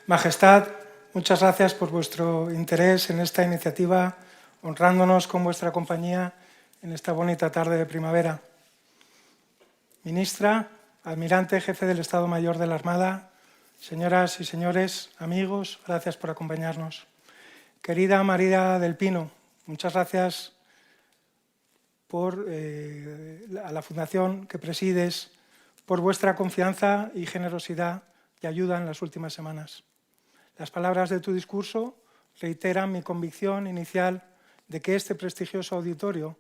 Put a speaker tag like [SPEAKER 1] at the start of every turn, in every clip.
[SPEAKER 1] Majestad, muchas gracias por vuestro interés en esta iniciativa, honrándonos con vuestra compañía en esta bonita tarde de primavera. Ministra, almirante, jefe del Estado Mayor de la Armada, señoras y señores, amigos, gracias por acompañarnos. Querida María del Pino, muchas gracias a la fundación que presides por vuestra confianza y generosidad y ayuda en las últimas semanas. Las palabras de tu discurso reiteran mi convicción inicial de que este prestigioso auditorio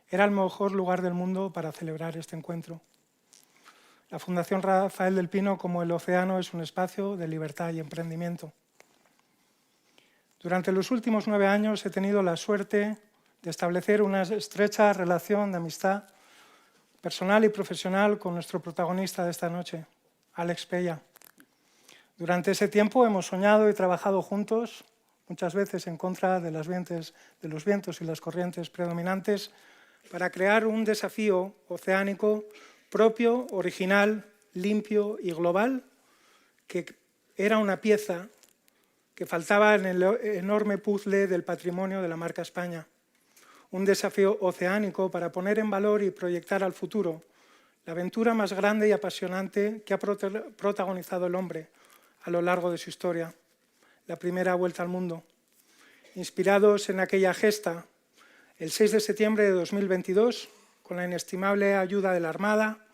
[SPEAKER 1] era el mejor lugar del mundo para celebrar este encuentro. La Fundación Rafael del Pino, como el océano, es un espacio de libertad y emprendimiento. Durante los últimos 9 años he tenido la suerte de establecer una estrecha relación de amistad personal y profesional con nuestro protagonista de esta noche, Alex Pella. Durante ese tiempo hemos soñado y trabajado juntos, muchas veces en contra de los vientos y las corrientes predominantes, para crear un desafío oceánico propio, original, limpio y global, que era una pieza que faltaba en el enorme puzzle del patrimonio de la marca España. Un desafío oceánico para poner en valor y proyectar al futuro la aventura más grande y apasionante que ha protagonizado el hombre a lo largo de su historia, la primera vuelta al mundo. Inspirados en aquella gesta, el 6 de septiembre de 2022, con la inestimable ayuda de la Armada,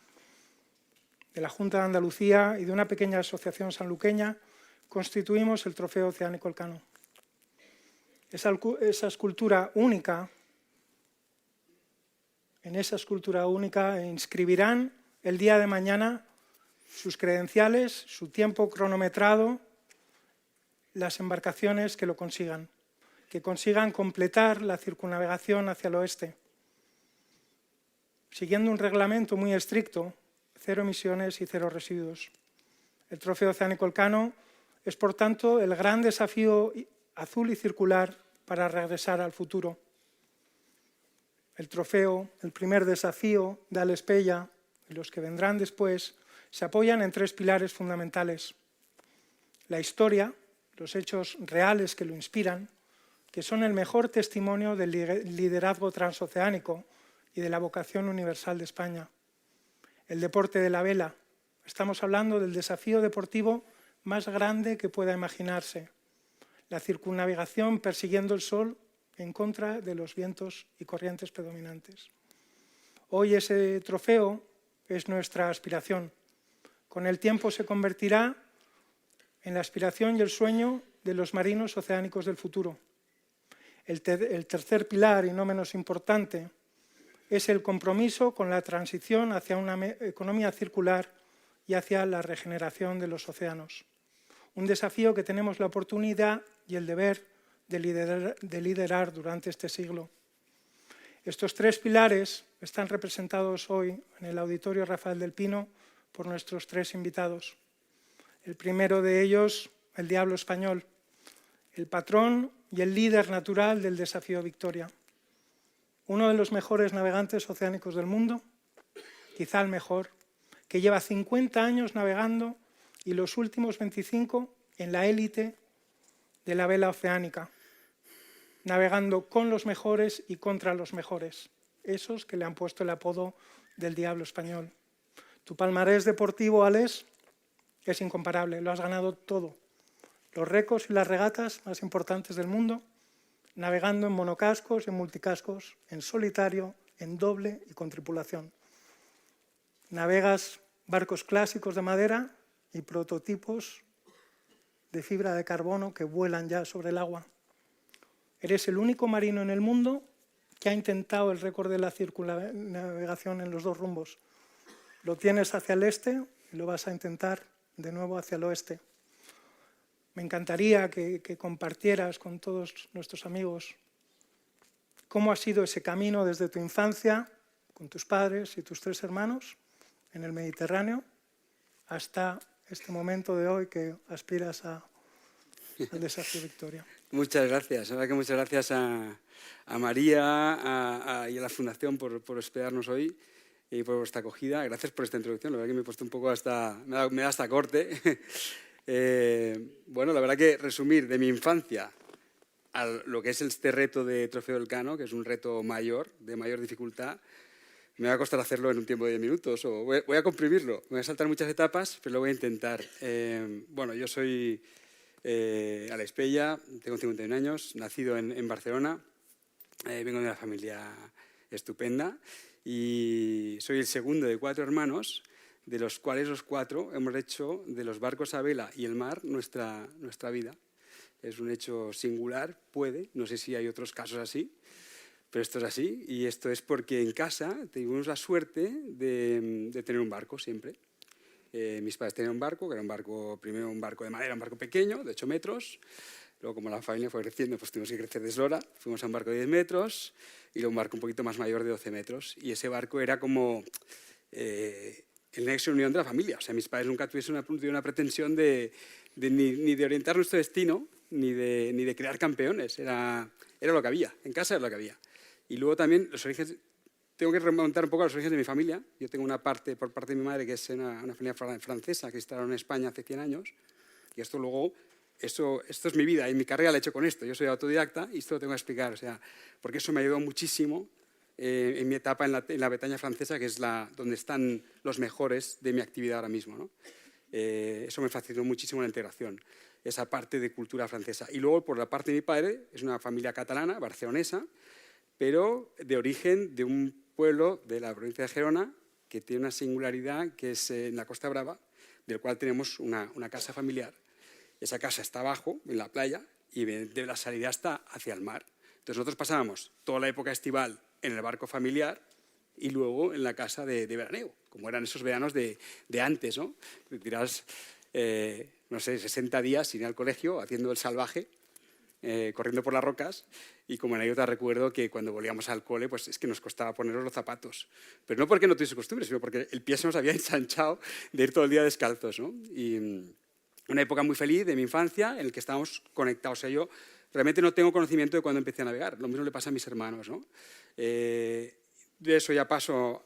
[SPEAKER 1] de la Junta de Andalucía y de una pequeña asociación sanluqueña, constituimos el Trofeo Oceánico Elcano. Esa escultura única inscribirán el día de mañana sus credenciales, su tiempo cronometrado, las embarcaciones que lo consigan, completar la circunnavegación hacia el oeste, siguiendo un reglamento muy estricto, 0 emisiones y 0 residuos. El Trofeo Oceánico Elcano es, por tanto, el gran desafío azul y circular para regresar al futuro. El trofeo, el primer desafío de Alex Pella y los que vendrán después, se apoyan en 3 pilares fundamentales. La historia, los hechos reales que lo inspiran, que son el mejor testimonio del liderazgo transoceánico y de la vocación universal de España. El deporte de la vela. Estamos hablando del desafío deportivo más grande que pueda imaginarse. La circunnavegación persiguiendo el sol en contra de los vientos y corrientes predominantes. Hoy ese trofeo es nuestra aspiración. Con el tiempo se convertirá en la aspiración y el sueño de los marinos oceánicos del futuro. El tercer pilar, y no menos importante, es el compromiso con la transición hacia una economía circular y hacia la regeneración de los océanos. Un desafío que tenemos la oportunidad y el deber de liderar durante este siglo. Estos 3 pilares están representados hoy en el Auditorio Rafael del Pino por nuestros 3 invitados. El primero de ellos, el Diablo Español, el patrón y el líder natural del desafío Victoria. Uno de los mejores navegantes oceánicos del mundo, quizá el mejor, que lleva 50 años navegando y los últimos 25 en la élite de la vela oceánica, navegando con los mejores y contra los mejores, esos que le han puesto el apodo del Diablo Español. Tu palmarés deportivo, Alex, es incomparable, lo has ganado todo. Los récords y las regatas más importantes del mundo, navegando en monocascos, en multicascos, en solitario, en doble y con tripulación. Navegas barcos clásicos de madera y prototipos de fibra de carbono que vuelan ya sobre el agua. Eres el único marino en el mundo que ha intentado el récord de la circunnavegación en los 2 rumbos. Lo tienes hacia el este y lo vas a intentar de nuevo hacia el oeste. Me encantaría que compartieras con todos nuestros amigos cómo ha sido ese camino desde tu infancia, con tus padres y tus 3 hermanos, en el Mediterráneo, hasta este momento de hoy que aspiras al desafío Victoria.
[SPEAKER 2] Muchas gracias. La verdad que muchas gracias a María y a la Fundación por hospedarnos hoy y por vuestra acogida. Gracias por esta introducción. La verdad que me he puesto un poco me da hasta corte. Bueno, la verdad que resumir de mi infancia a lo que es este reto de Trofeo Elcano, que es un reto mayor, de mayor dificultad, me va a costar hacerlo en un tiempo de 10 minutos, o voy a comprimirlo. Me voy a saltar muchas etapas, pero lo voy a intentar. Bueno, yo soy Alex Pella, tengo 51 años, nacido en Barcelona, vengo de una familia estupenda y soy el segundo de 4 hermanos, de los cuales los 4 hemos hecho de los barcos a vela y el mar nuestra vida. Es un hecho singular, no sé si hay otros casos así, pero esto es así, y esto es porque en casa tuvimos la suerte de tener un barco siempre. Mis padres tenían un barco, que era primero un barco de madera, un barco pequeño, de 8 metros. Luego, como la familia fue creciendo, pues tuvimos que crecer de eslora. Fuimos a un barco de 10 metros y luego un barco un poquito más mayor de 12 metros. Y ese barco era como el nexo de unión de la familia. O sea, mis padres nunca tuvieron una pretensión ni de orientar nuestro destino, ni de crear campeones. Era lo que había, en casa era lo que había. Y luego también los orígenes, tengo que remontar un poco a los orígenes de mi familia. Yo tengo una parte, por parte de mi madre, que es una familia francesa que instalaron en España hace 100 años. Y esto luego, esto es mi vida y mi carrera la he hecho con esto. Yo soy autodidacta y esto lo tengo que explicar, o sea, porque eso me ayudó muchísimo en mi etapa en la Bretaña francesa, que es donde están los mejores de mi actividad ahora mismo, ¿no? Eso me facilitó muchísimo la integración, esa parte de cultura francesa. Y luego, por la parte de mi padre, es una familia catalana, barcelonesa, pero de origen de un pueblo de la provincia de Gerona que tiene una singularidad, que es en la Costa Brava, del cual tenemos una casa familiar. Esa casa está abajo, en la playa, y de la salida está hacia el mar. Entonces nosotros pasábamos toda la época estival en el barco familiar y luego en la casa de veraneo, como eran esos veranos de antes, ¿no? Te tirás, no sé, 60 días sin ir al colegio, haciendo el salvaje, corriendo por las rocas, y como anécdota recuerdo que cuando volvíamos al cole, pues es que nos costaba ponernos los zapatos. Pero no porque no tuviese costumbre, sino porque el pie se nos había ensanchado de ir todo el día descalzos, ¿no? Y una época muy feliz de mi infancia en la que estábamos conectados. O sea, yo realmente no tengo conocimiento de cuándo empecé a navegar. Lo mismo le pasa a mis hermanos, ¿no? De eso ya paso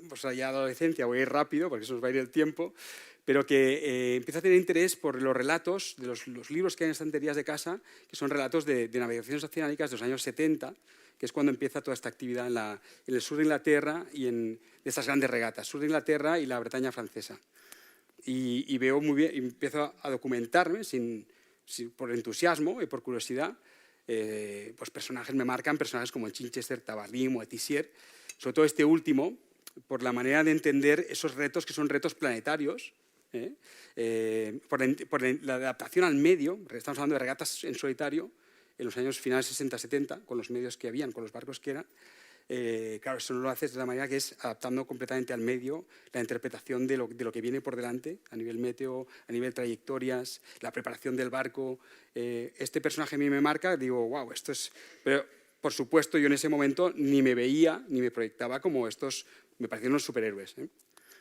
[SPEAKER 2] pues ya a la adolescencia, voy a ir rápido porque se nos va a ir el tiempo, pero que empiezo a tener interés por los relatos de los libros que hay en estanterías de casa, que son relatos de navegaciones oceánicas de los años 70, que es cuando empieza toda esta actividad en el sur de Inglaterra y de estas grandes regatas, sur de Inglaterra y la Bretaña francesa. Y veo muy bien, y empiezo a documentarme por entusiasmo y por curiosidad. Pues personajes me marcan, personajes como el Chichester, Tabarly o Etissier, sobre todo este último, por la manera de entender esos retos que son retos planetarios, por la adaptación al medio. Estamos hablando de regatas en solitario en los años finales 60-70, con los medios que habían, con los barcos que eran. Claro, eso no lo haces de la manera que es adaptando completamente al medio la interpretación de lo que viene por delante, a nivel meteo, a nivel trayectorias, la preparación del barco. Este personaje a mí me marca, digo, wow, esto es... Pero, por supuesto, yo en ese momento ni me veía, ni me proyectaba como estos, me parecían unos superhéroes, ¿eh?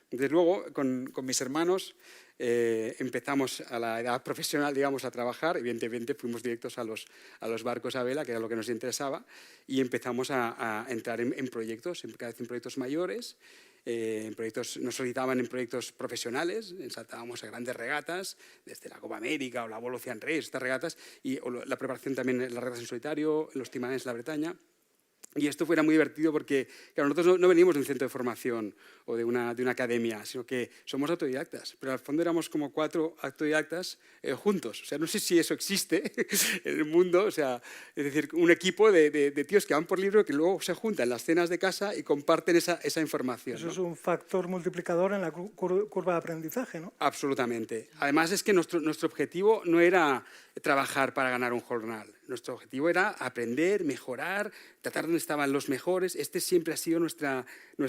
[SPEAKER 2] Entonces luego, con mis hermanos, empezamos a la edad profesional, digamos, a trabajar. Evidentemente fuimos directos a los barcos a vela, que era lo que nos interesaba, y empezamos a entrar en proyectos, cada vez en proyectos mayores. Nos solicitaban en proyectos profesionales, saltábamos a grandes regatas, desde la Copa América o la World Ocean Race, estas regatas, y la preparación también en las regatas en solitario, en los timanes de la Bretaña. Y esto fuera muy divertido porque, claro, nosotros no venimos de un centro de formación o de una academia, sino que somos autodidactas, pero al fondo éramos como 4 autodidactas juntos. O sea, no sé si eso existe en el mundo, o sea, es decir, un equipo de tíos que van por libro que luego se juntan en las cenas de casa y comparten esa información.
[SPEAKER 1] Eso, ¿no?
[SPEAKER 2] Es
[SPEAKER 1] un factor multiplicador en la curva de aprendizaje, ¿no?
[SPEAKER 2] Absolutamente. Además es que nuestro objetivo no era trabajar para ganar un jornal. Nuestro objetivo era aprender, mejorar, tratar donde estaban los mejores. Este siempre ha sido nuestra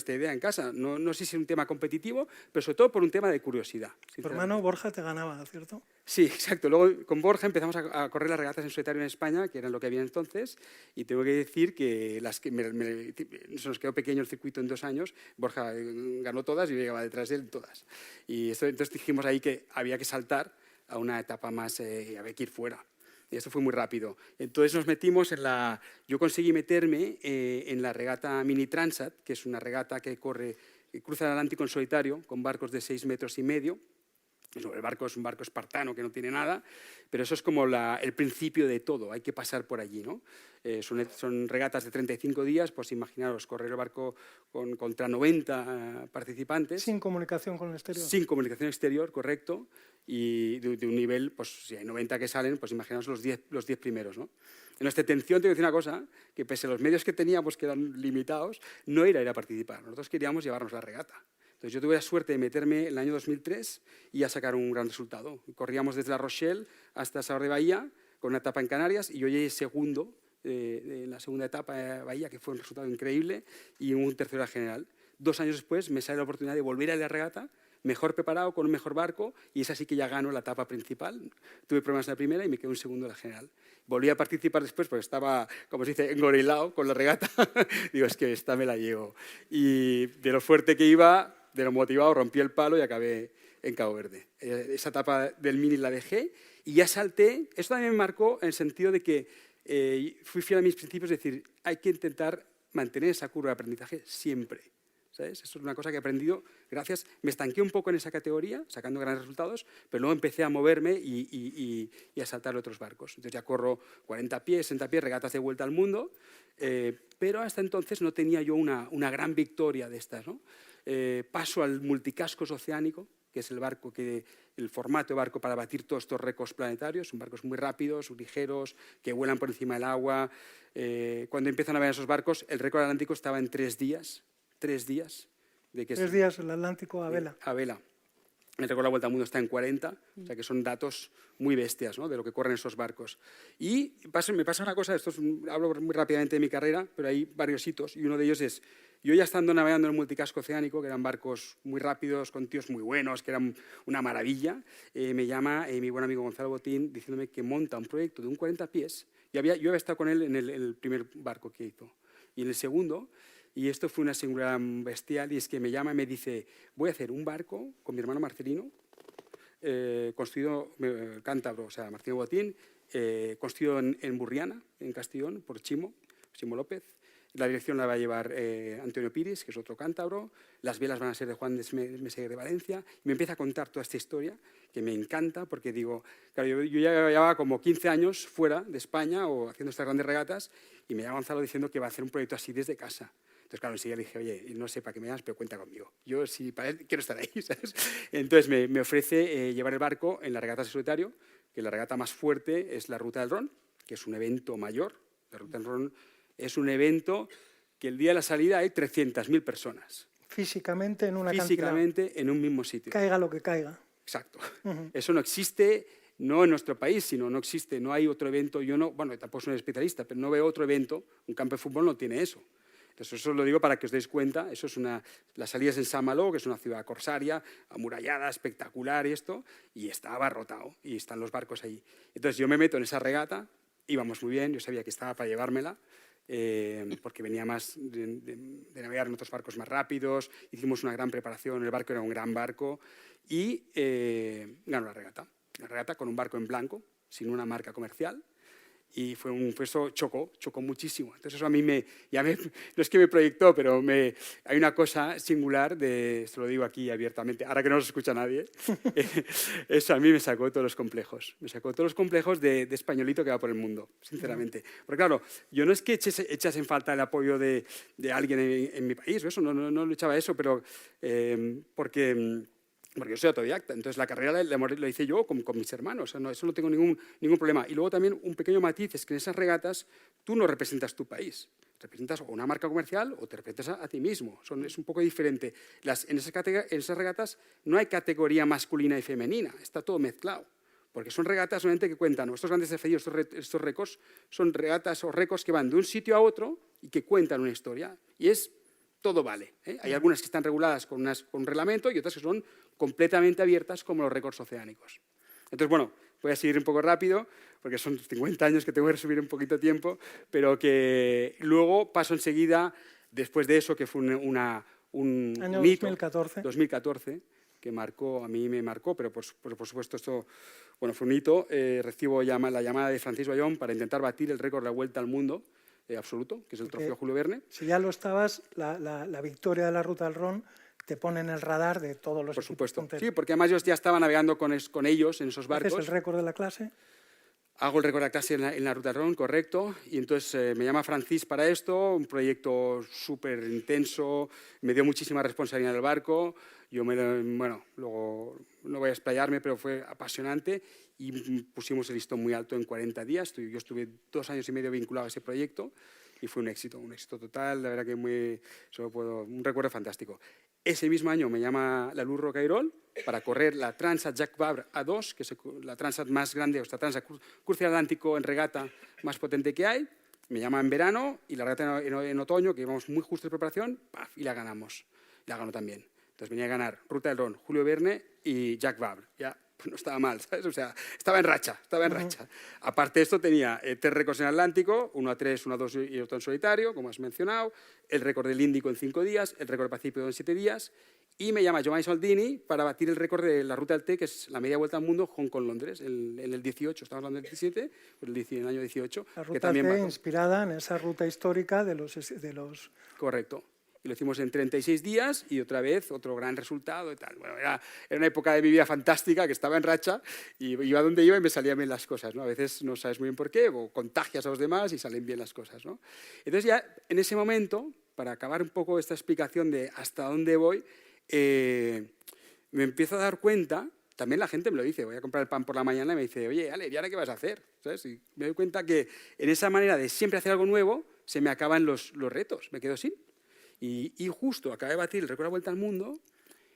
[SPEAKER 2] idea en casa. No sé si es un tema competitivo, pero sobre todo por un tema de curiosidad.
[SPEAKER 1] Tu hermano Borja te ganaba, ¿cierto?
[SPEAKER 2] Sí, exacto. Luego con Borja empezamos a correr las regatas en solitario en España, que eran lo que había entonces, y tengo que decir que se nos quedó pequeño el circuito en 2 años. Borja ganó todas y yo llegaba detrás de él todas. Y entonces dijimos ahí que había que saltar a una etapa más, había que ir fuera. Y esto fue muy rápido. Entonces nos metimos yo conseguí meterme en la regata Mini Transat, que es una regata que cruza el Atlántico en solitario, con barcos de 6,5 metros. El barco es un barco espartano que no tiene nada, pero eso es como el principio de todo, hay que pasar por allí, ¿no? Son regatas de 35 días, pues imaginaros, correr el barco contra 90 participantes.
[SPEAKER 1] Sin comunicación con el exterior.
[SPEAKER 2] Sin comunicación exterior, correcto, y de un nivel, pues si hay 90 que salen, pues imaginaos los 10 primeros, ¿no? En nuestra intención, te voy a decir una cosa, que pese a los medios que teníamos, que eran limitados, no era ir a participar, nosotros queríamos llevarnos la regata. Entonces yo tuve la suerte de meterme en el año 2003 y a sacar un gran resultado. Corríamos desde La Rochelle hasta Salvador de Bahía, con una etapa en Canarias, y yo llegué segundo en la segunda etapa de Bahía, que fue un resultado increíble, y un tercero general. 2 años después me sale la oportunidad de volver a la regata, mejor preparado, con un mejor barco, y es así que ya gano la etapa principal. Tuve problemas en la primera y me quedé un segundo en la general. Volví a participar después porque estaba, como se dice, engorilado con la regata. Digo, es que esta me la llevo. Y de lo fuerte que iba, de lo motivado, rompí el palo y acabé en Cabo Verde. Esa etapa del mini la dejé y ya salté. Esto también me marcó en el sentido de que fui fiel a mis principios, es decir, hay que intentar mantener esa curva de aprendizaje siempre. ¿Sabes? Eso es una cosa que he aprendido gracias. Me estanqué un poco en esa categoría, sacando grandes resultados, pero luego empecé a moverme y a saltar otros barcos. Entonces ya corro 40 pies, 60 pies, regatas de vuelta al mundo, pero hasta entonces no tenía yo una gran victoria de estas, ¿no? Paso al multicascos oceánico, que es el formato de barco para batir todos estos récords planetarios. Son barcos muy rápidos, ligeros, que vuelan por encima del agua. Cuando empiezan a ver esos barcos, el récord atlántico estaba en 3 días. 3 días.
[SPEAKER 1] 3 días el Atlántico a vela.
[SPEAKER 2] A vela. El récord de la vuelta al mundo está en 40, o sea que son datos muy bestias, ¿no?, de lo que corren esos barcos. Y me pasa una cosa, hablo muy rápidamente de mi carrera, pero hay varios hitos, y uno de ellos es, yo ya estando navegando en el multicasco oceánico, que eran barcos muy rápidos, con tíos muy buenos, que eran una maravilla, me llama mi buen amigo Gonzalo Botín diciéndome que monta un proyecto de un 40 pies, y yo había estado con él en el primer barco que hizo, y en el segundo. Y esto fue una singularidad bestial, y es que me llama y me dice, voy a hacer un barco con mi hermano Marcelino, construido cántabro, o sea, Marcelino Botín, construido en Burriana, en Castellón, por Chimo López. La dirección la va a llevar Antonio Piris, que es otro cántabro. Las velas van a ser de Juan de Meseguer de Valencia. Y me empieza a contar toda esta historia, que me encanta, porque digo, claro, yo ya llevaba como 15 años fuera de España o haciendo estas grandes regatas, y me llama Gonzalo diciendo que va a hacer un proyecto así desde casa. Entonces, claro, enseguida le dije, oye, no sé para qué me llamas, pero cuenta conmigo. Yo, sí, para él, quiero estar ahí, ¿sabes? Entonces, me ofrece llevar el barco en la regata de solitario, que la regata más fuerte es la Ruta del Ron, que es un evento mayor. La Ruta del Ron es un evento que el día de la salida hay 300.000 personas.
[SPEAKER 1] Físicamente en una
[SPEAKER 2] Físicamente en un mismo sitio.
[SPEAKER 1] Caiga lo que caiga.
[SPEAKER 2] Exacto. Eso no existe, no en nuestro país, sino no existe, no hay otro evento. Yo no, bueno, tampoco soy especialista, pero no veo otro evento. Un campo de fútbol no tiene eso. Entonces, eso lo digo para que os deis cuenta. Eso es las salidas en Saint-Malo, que es una ciudad corsaria, amurallada, espectacular y esto, y está abarrotado, y están los barcos ahí. Entonces, yo me meto en esa regata, íbamos muy bien, yo sabía que estaba para llevármela, porque venía más de navegar en otros barcos más rápidos, hicimos una gran preparación, el barco era un gran barco, y ganó la regata con un barco en blanco, sin una marca comercial. Y eso chocó muchísimo. Entonces eso a mí no es que me proyectó, pero hay una cosa singular, esto lo digo aquí abiertamente, ahora que no nos escucha nadie, eso a mí me sacó todos los complejos. Me sacó todos los complejos de españolito que va por el mundo, sinceramente. Porque claro, yo no es que echase en falta el apoyo de alguien en mi país, eso no lo echaba eso, pero porque yo soy autodidacta, entonces la carrera la hice yo con mis hermanos, o sea, eso no tengo ningún problema. Y luego también un pequeño matiz es que en esas regatas tú no representas tu país, representas una marca comercial o te representas a ti mismo, es un poco diferente. En esas regatas no hay categoría masculina y femenina, está todo mezclado, porque son regatas solamente que cuentan, estos grandes desafíos, estos récords, son regatas o récords que van de un sitio a otro y que cuentan una historia, y todo vale, ¿eh? Hay algunas que están reguladas con un reglamento y otras que son completamente abiertas, como los récords oceánicos. Entonces, bueno, voy a seguir un poco rápido, porque son 50 años que tengo que resumir un poquito tiempo, pero que luego paso enseguida, después de eso, que fue un
[SPEAKER 1] año
[SPEAKER 2] hito,
[SPEAKER 1] 2014,
[SPEAKER 2] que a mí me marcó, pero por supuesto esto, bueno, fue un hito. Recibo la llamada de Francis Bayón para intentar batir el récord de la vuelta al mundo, absoluto, que es el trofeo Julio Verne.
[SPEAKER 1] Si ya lo estabas, la victoria de la Ruta del Ron te ponen el radar de todos los
[SPEAKER 2] Por
[SPEAKER 1] equipos
[SPEAKER 2] supuesto.
[SPEAKER 1] punteros.
[SPEAKER 2] Sí, porque además yo ya estaba navegando con ellos en esos barcos.
[SPEAKER 1] ¿Haces el récord de la clase?
[SPEAKER 2] Hago el récord de la clase en la ruta RON, correcto, y entonces me llama Francis para esto, un proyecto súper intenso, me dio muchísima responsabilidad en el barco, bueno, luego no voy a explayarme, pero fue apasionante y pusimos el listón muy alto en 40 días, yo estuve 2 años y medio vinculado a ese proyecto y fue un éxito total, la verdad que un recuerdo fantástico. Ese mismo año me llama la Luz Rocairol para correr la Transat Jacques Vabre A2, que es la Transat más grande, o esta Transat cruce Atlántico en regata más potente que hay. Me llama en verano y la regata en otoño, que íbamos muy justo de preparación, ¡paf! Y la ganamos. La ganó también. Entonces venía a ganar Ruta del Ron, Julio Verne y Jacques Vabre. Ya pues no estaba mal, ¿sabes? O sea, estaba en racha. Aparte de esto tenía 3 récords en Atlántico, 1 a 3, 1 a 2 y otro en solitario, como has mencionado, el récord del Índico en 5 días, el récord del Pacífico en 7 días, y me llama Giovanni Soldini para batir el récord de la Ruta del Té, que es la media vuelta al mundo, Hong Kong-Londres, en el 18, estamos hablando del 17, en el año 18.
[SPEAKER 1] La Ruta del Té inspirada en esa ruta histórica de los...
[SPEAKER 2] Correcto. Y lo hicimos en 36 días y otra vez otro gran resultado y tal. Bueno, era una época de mi vida fantástica, que estaba en racha y iba donde iba y me salían bien las cosas, ¿no? A veces no sabes muy bien por qué o contagias a los demás y salen bien las cosas, ¿no? Entonces ya en ese momento, para acabar un poco esta explicación de hasta dónde voy, me empiezo a dar cuenta, también la gente me lo dice, voy a comprar el pan por la mañana y me dice, oye, Ale, ¿y ahora qué vas a hacer? ¿Sabes? Y me doy cuenta que en esa manera de siempre hacer algo nuevo se me acaban los retos, me quedo sin. Y justo acabé de batir el récord de la vuelta al mundo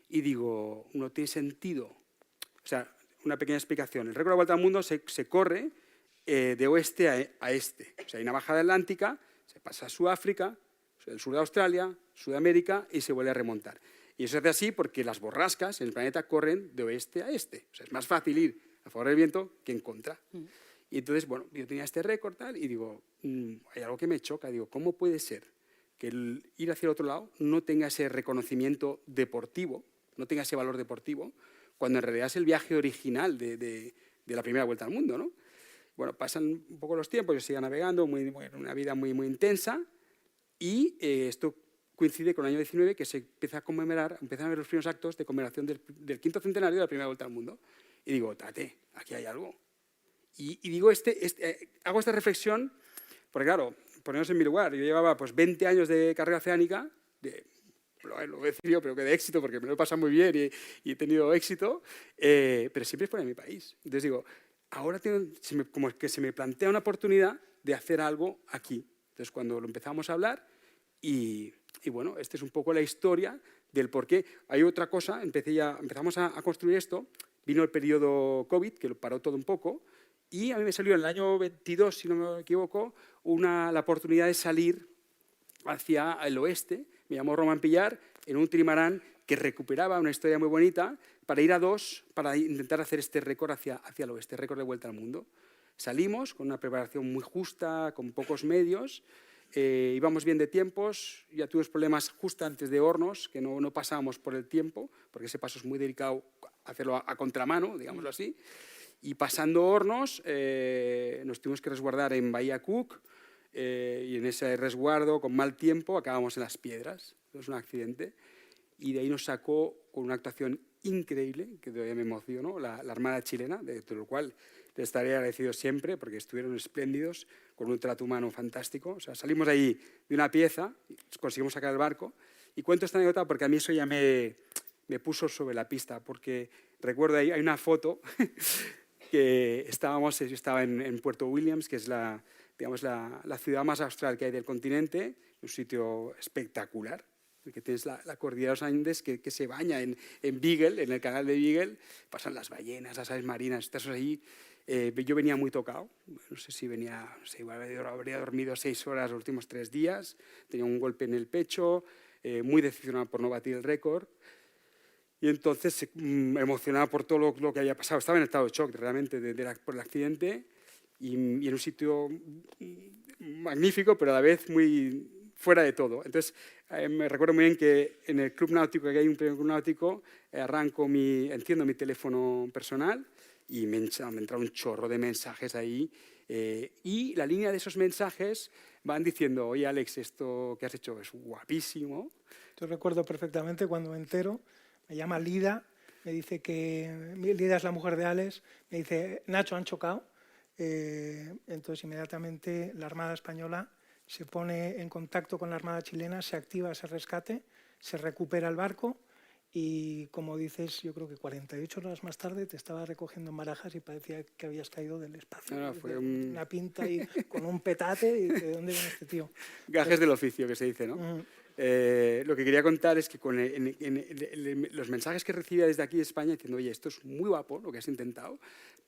[SPEAKER 2] y digo, no tiene sentido. O sea, una pequeña explicación. El récord de la vuelta al mundo se corre de oeste a este. O sea, hay una bajada atlántica, se pasa a Sudáfrica, el sur de Australia, Sudamérica y se vuelve a remontar. Y eso se hace así porque las borrascas en el planeta corren de oeste a este. O sea, es más fácil ir a favor del viento que en contra. Y entonces, bueno, yo tenía este récord tal y digo, hay algo que me choca. Digo, ¿cómo puede ser que el ir hacia el otro lado no tenga ese reconocimiento deportivo, no tenga ese valor deportivo, cuando en realidad es el viaje original de la primera vuelta al mundo, ¿no? Bueno, pasan un poco los tiempos, yo sigo navegando, una vida muy intensa, y esto coincide con el año 19, que se empieza a conmemorar, empiezan a ver los primeros actos de conmemoración del 5º centenario de la primera vuelta al mundo. Y digo, aquí hay algo. Y digo, hago esta reflexión, porque claro, ponernos en mi lugar, yo llevaba pues 20 años de carrera oceánica, lo voy a decir yo, pero que de éxito, porque me lo he pasado muy bien y he tenido éxito, pero siempre es fuera de mi país. Entonces digo, ahora como que se me plantea una oportunidad de hacer algo aquí. Entonces cuando lo empezamos a hablar, y bueno, esta es un poco la historia del por qué. Hay otra cosa, empezamos a construir esto, vino el periodo COVID, que lo paró todo un poco, y a mí me salió en el año 22, si no me equivoco, la oportunidad de salir hacia el oeste. Me llamó Roman Pillar en un trimarán que recuperaba una historia muy bonita para ir a 2, para intentar hacer este récord hacia el oeste, récord de vuelta al mundo. Salimos con una preparación muy justa, con pocos medios, íbamos bien de tiempos, ya tuvimos problemas justo antes de Hornos, que no pasábamos por el tiempo, porque ese paso es muy delicado hacerlo a contramano, digámoslo así. Y pasando Hornos, nos tuvimos que resguardar en Bahía Cook, y en ese resguardo, con mal tiempo, acabamos en Las Piedras. Es un accidente. Y de ahí nos sacó con una actuación increíble, que todavía me emocionó, la Armada chilena, de lo cual les estaré agradecido siempre, porque estuvieron espléndidos, con un trato humano fantástico. O sea, salimos de ahí de una pieza, conseguimos sacar el barco. Y cuento esta anécdota porque a mí eso ya me puso sobre la pista, porque recuerdo ahí, hay una foto que yo estaba en Puerto Williams, que es la ciudad más austral que hay del continente, un sitio espectacular, que tienes la cordillera de los Andes que se baña en Beagle, en el canal de Beagle, pasan las ballenas, las aves marinas, estás ahí. Yo venía muy tocado, no sé si habría dormido 6 horas los últimos 3 días, tenía un golpe en el pecho, muy decepcionado por no batir el récord. Y entonces, emocionado por todo lo que había pasado, estaba en estado de shock realmente por el accidente y en un sitio magnífico, pero a la vez muy fuera de todo. Entonces, me recuerdo muy bien que en el club náutico, que hay un club náutico, enciendo mi teléfono personal y me entra un chorro de mensajes ahí Y la línea de esos mensajes van diciendo, oye Alex, esto que has hecho es guapísimo.
[SPEAKER 1] Yo recuerdo perfectamente cuando me entero, me llama Lida, me dice que Lida es la mujer de Alex, me dice, Nacho, han chocado. Entonces inmediatamente la Armada Española se pone en contacto con la Armada chilena, se activa ese rescate, se recupera el barco y, como dices, yo creo que 48 horas más tarde te estaba recogiendo en Barajas y parecía que habías caído del espacio.
[SPEAKER 2] No, fue
[SPEAKER 1] una pinta y con un petate y ¿de dónde viene este tío?
[SPEAKER 2] Gajes del oficio, que se dice, ¿no? Lo que quería contar es que con los mensajes que recibía desde aquí de España diciendo, oye, esto es muy guapo lo que has intentado,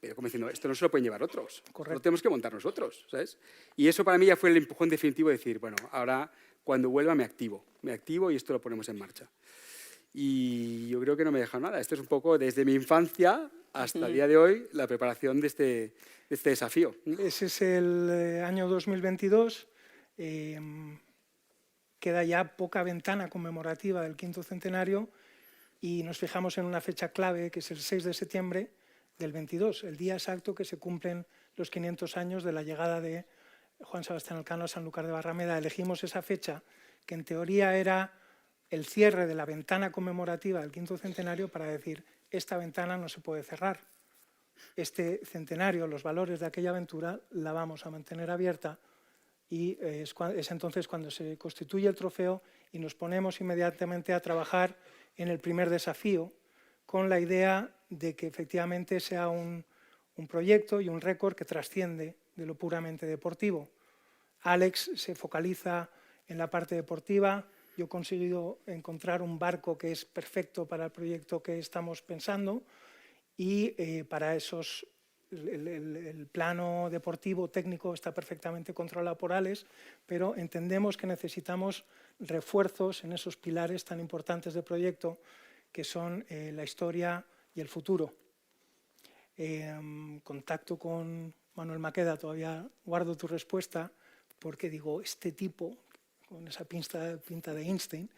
[SPEAKER 2] pero como diciendo, esto no se lo pueden llevar otros, lo tenemos que montar nosotros, ¿sabes? Y eso para mí ya fue el empujón definitivo de decir, bueno, ahora cuando vuelva me activo y esto lo ponemos en marcha. Y yo creo que no me he dejado nada. Esto es un poco desde mi infancia hasta el día de hoy la preparación de este desafío.
[SPEAKER 1] Ese es el año 2022. Queda ya poca ventana conmemorativa del 5º centenario y nos fijamos en una fecha clave, que es el 6 de septiembre del 22, el día exacto que se cumplen los 500 años de la llegada de Juan Sebastián Elcano a Sanlúcar de Barrameda. Elegimos esa fecha, que en teoría era el cierre de la ventana conmemorativa del 5º centenario, para decir, esta ventana no se puede cerrar. Este centenario, los valores de aquella aventura, la vamos a mantener abierta. Y es entonces cuando se constituye el trofeo y nos ponemos inmediatamente a trabajar en el primer desafío, con la idea de que efectivamente sea un proyecto y un récord que trasciende de lo puramente deportivo. Alex se focaliza en la parte deportiva. Yo he conseguido encontrar un barco que es perfecto para el proyecto que estamos pensando y para esos el plano deportivo técnico está perfectamente controlado por Alex, pero entendemos que necesitamos refuerzos en esos pilares tan importantes del proyecto, que son la historia y el futuro. Contacto con Manuel Maqueda, todavía guardo tu respuesta, porque digo, este tipo, con esa pinta de Einstein,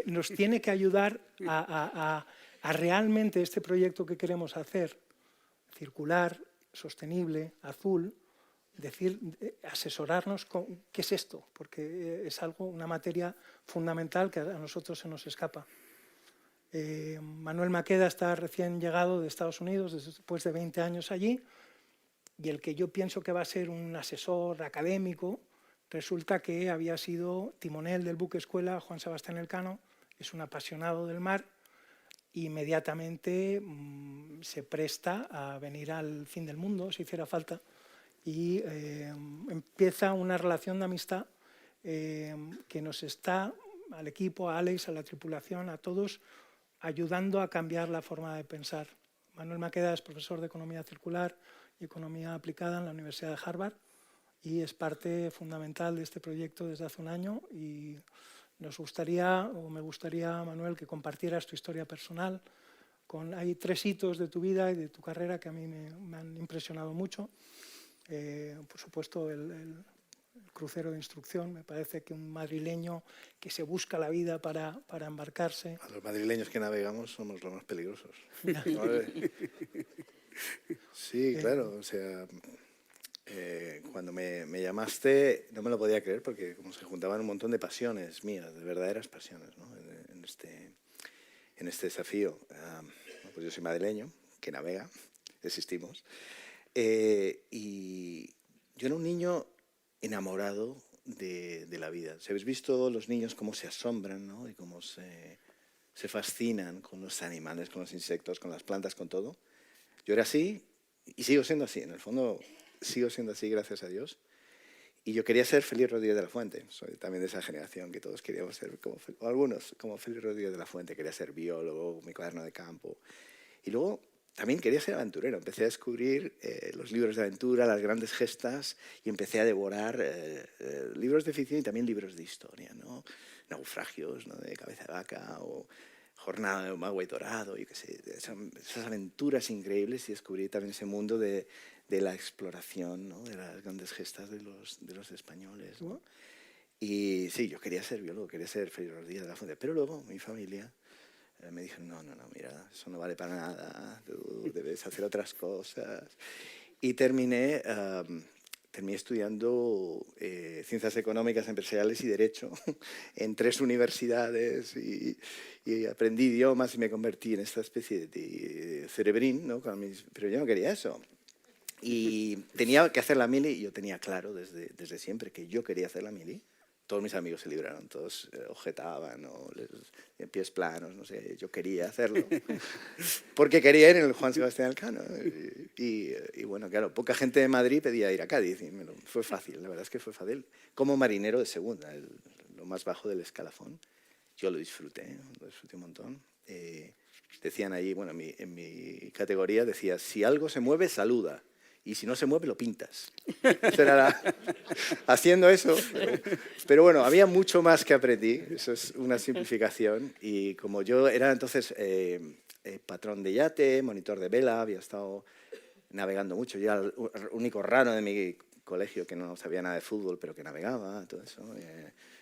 [SPEAKER 1] nos tiene que ayudar a realmente este proyecto que queremos hacer, circular, sostenible, azul, asesorarnos con qué es esto, porque es una materia fundamental que a nosotros se nos escapa. Manuel Maqueda está recién llegado de Estados Unidos, después de 20 años allí, y el que yo pienso que va a ser un asesor académico, resulta que había sido timonel del buque escuela Juan Sebastián Elcano, es un apasionado del mar, e inmediatamente se presta a venir al fin del mundo, si hiciera falta, y empieza una relación de amistad que nos está, al equipo, a Alex, a la tripulación, a todos, ayudando a cambiar la forma de pensar. Manuel Maqueda es profesor de Economía Circular y Economía Aplicada en la Universidad de Harvard y es parte fundamental de este proyecto desde hace un año y me gustaría, Manuel, que compartieras tu historia personal. Hay 3 hitos de tu vida y de tu carrera que a mí me han impresionado mucho. Por supuesto, el crucero de instrucción. Me parece que un madrileño que se busca la vida para embarcarse.
[SPEAKER 3] A los madrileños que navegamos somos los más peligrosos. Sí, claro. O sea, cuando me llamaste no me lo podía creer porque como se juntaban un montón de pasiones mías, de verdaderas pasiones, ¿no? en este desafío. Pues yo soy madrileño, que navega, existimos. Y yo era un niño enamorado de la vida. Si habéis visto los niños cómo se asombran, ¿no? Y cómo se fascinan con los animales, con los insectos, con las plantas, con todo. Yo era así y sigo siendo así. En el fondo sigo siendo así, gracias a Dios. Y yo quería ser Félix Rodríguez de la Fuente. Soy también de esa generación que todos queríamos ser, o algunos, como Félix Rodríguez de la Fuente. Quería ser biólogo, mi cuaderno de campo. Y luego también quería ser aventurero. Empecé a descubrir los libros de aventura, las grandes gestas, y empecé a devorar libros de ficción y también libros de historia, ¿no? Naufragios, ¿no? De Cabeza de Vaca, o Jornada de un Mago y Dorado, yo qué sé, esas aventuras increíbles, y descubrí también ese mundo de la exploración, ¿no? De las grandes gestas de los españoles, ¿no? Y sí, yo quería ser biólogo, quería ser Félix Rodríguez de la Fuente, pero luego mi familia me dijeron, no, mira, eso no vale para nada, tú debes hacer otras cosas. y terminé estudiando Ciencias Económicas, Empresariales y Derecho en 3 universidades y aprendí idiomas y me convertí en esta especie de cerebrín, ¿no? Pero yo no quería eso. Y tenía que hacer la mili y yo tenía claro desde siempre que yo quería hacer la mili. Todos mis amigos se libraron, todos objetaban, o pies planos, no sé, yo quería hacerlo. Porque quería ir en el Juan Sebastián Elcano. Y bueno, claro, poca gente de Madrid pedía ir a Cádiz y fue fácil, la verdad es que fue fácil. Como marinero de segunda, lo más bajo del escalafón. Yo lo disfruté un montón. Decían allí, bueno, en mi categoría decía, si algo se mueve, saluda. Y si no se mueve, lo pintas. Haciendo eso. Pero bueno, había mucho más que aprendí. Eso es una simplificación. Y como yo era entonces patrón de yate, monitor de vela, había estado navegando mucho. Yo era el único raro de mi colegio que no sabía nada de fútbol, pero que navegaba, todo eso.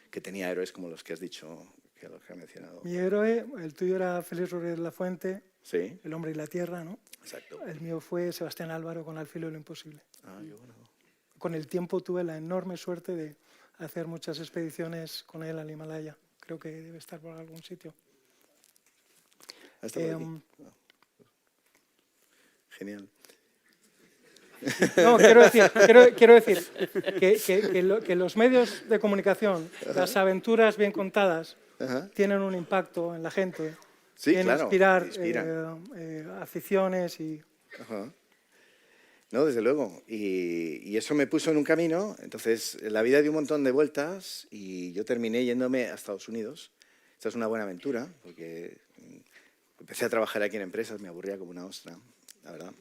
[SPEAKER 3] Que tenía héroes como los que has dicho, que los que has mencionado.
[SPEAKER 1] Mi héroe, el tuyo era Félix Rodríguez Lafuente,
[SPEAKER 3] Sí.
[SPEAKER 1] El hombre y la tierra, ¿no?
[SPEAKER 3] Exacto.
[SPEAKER 1] El mío fue Sebastián Álvaro con Al filo de lo imposible.
[SPEAKER 3] Ah, qué bueno.
[SPEAKER 1] Con el tiempo tuve la enorme suerte de hacer muchas expediciones con él al Himalaya. Creo que debe estar por algún sitio.
[SPEAKER 3] Hasta por aquí. Genial.
[SPEAKER 1] No, quiero decir que los medios de comunicación, las aventuras bien contadas, tienen un impacto en la gente.
[SPEAKER 3] Sí,
[SPEAKER 1] en
[SPEAKER 3] claro,
[SPEAKER 1] inspirar aficiones y...
[SPEAKER 3] Ajá. No, desde luego. Y eso me puso en un camino. Entonces, la vida dio un montón de vueltas y yo terminé yéndome a Estados Unidos. Esta es una buena aventura, porque empecé a trabajar aquí en empresas, me aburría como una ostra, la verdad.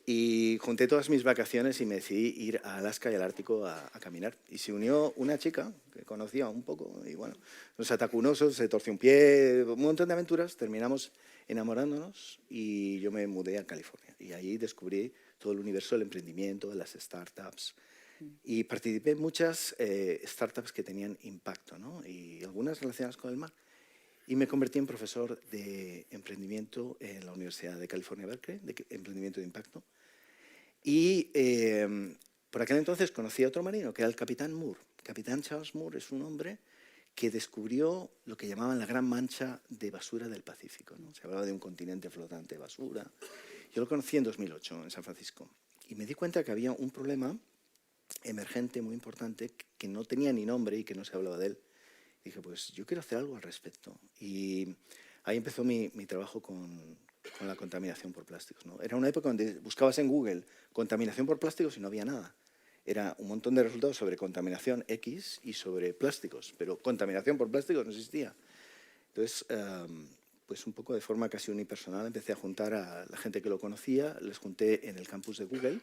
[SPEAKER 3] Y junté todas mis vacaciones y me decidí ir a Alaska y al Ártico a caminar. Y se unió una chica que conocía un poco y bueno, nos atacó un oso, se torció un pie, un montón de aventuras. Terminamos enamorándonos y yo me mudé a California. Y ahí descubrí todo el universo del emprendimiento, de las startups. Y participé en muchas startups que tenían impacto, ¿no? Y algunas relacionadas con el mar. Y me convertí en profesor de emprendimiento en la Universidad de California, Berkeley, de emprendimiento de impacto. Y por aquel entonces conocí a otro marino, que era el capitán Moore. Capitán Charles Moore es un hombre que descubrió lo que llamaban la gran mancha de basura del Pacífico, ¿no? Se hablaba de un continente flotante de basura. Yo lo conocí en 2008 en San Francisco. Y me di cuenta que había un problema emergente muy importante que no tenía ni nombre y que no se hablaba de él. Dije, pues yo quiero hacer algo al respecto. Y ahí empezó mi trabajo con la contaminación por plásticos, ¿no? Era una época donde buscabas en Google contaminación por plásticos y no había nada. Era un montón de resultados sobre contaminación X y sobre plásticos, pero contaminación por plásticos no existía. Entonces, pues un poco de forma casi unipersonal empecé a juntar a la gente que lo conocía, les junté en el campus de Google,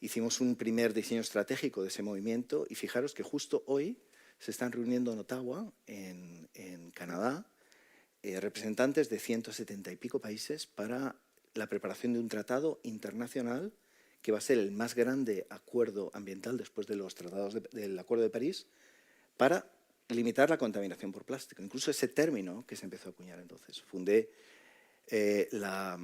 [SPEAKER 3] hicimos un primer diseño estratégico de ese movimiento y fijaros que justo hoy se están reuniendo en Ottawa, en Canadá, representantes de 170 y pico países para la preparación de un tratado internacional que va a ser el más grande acuerdo ambiental después de los tratados del Acuerdo de París para limitar la contaminación por plástico. Incluso ese término que se empezó a acuñar entonces. Fundé la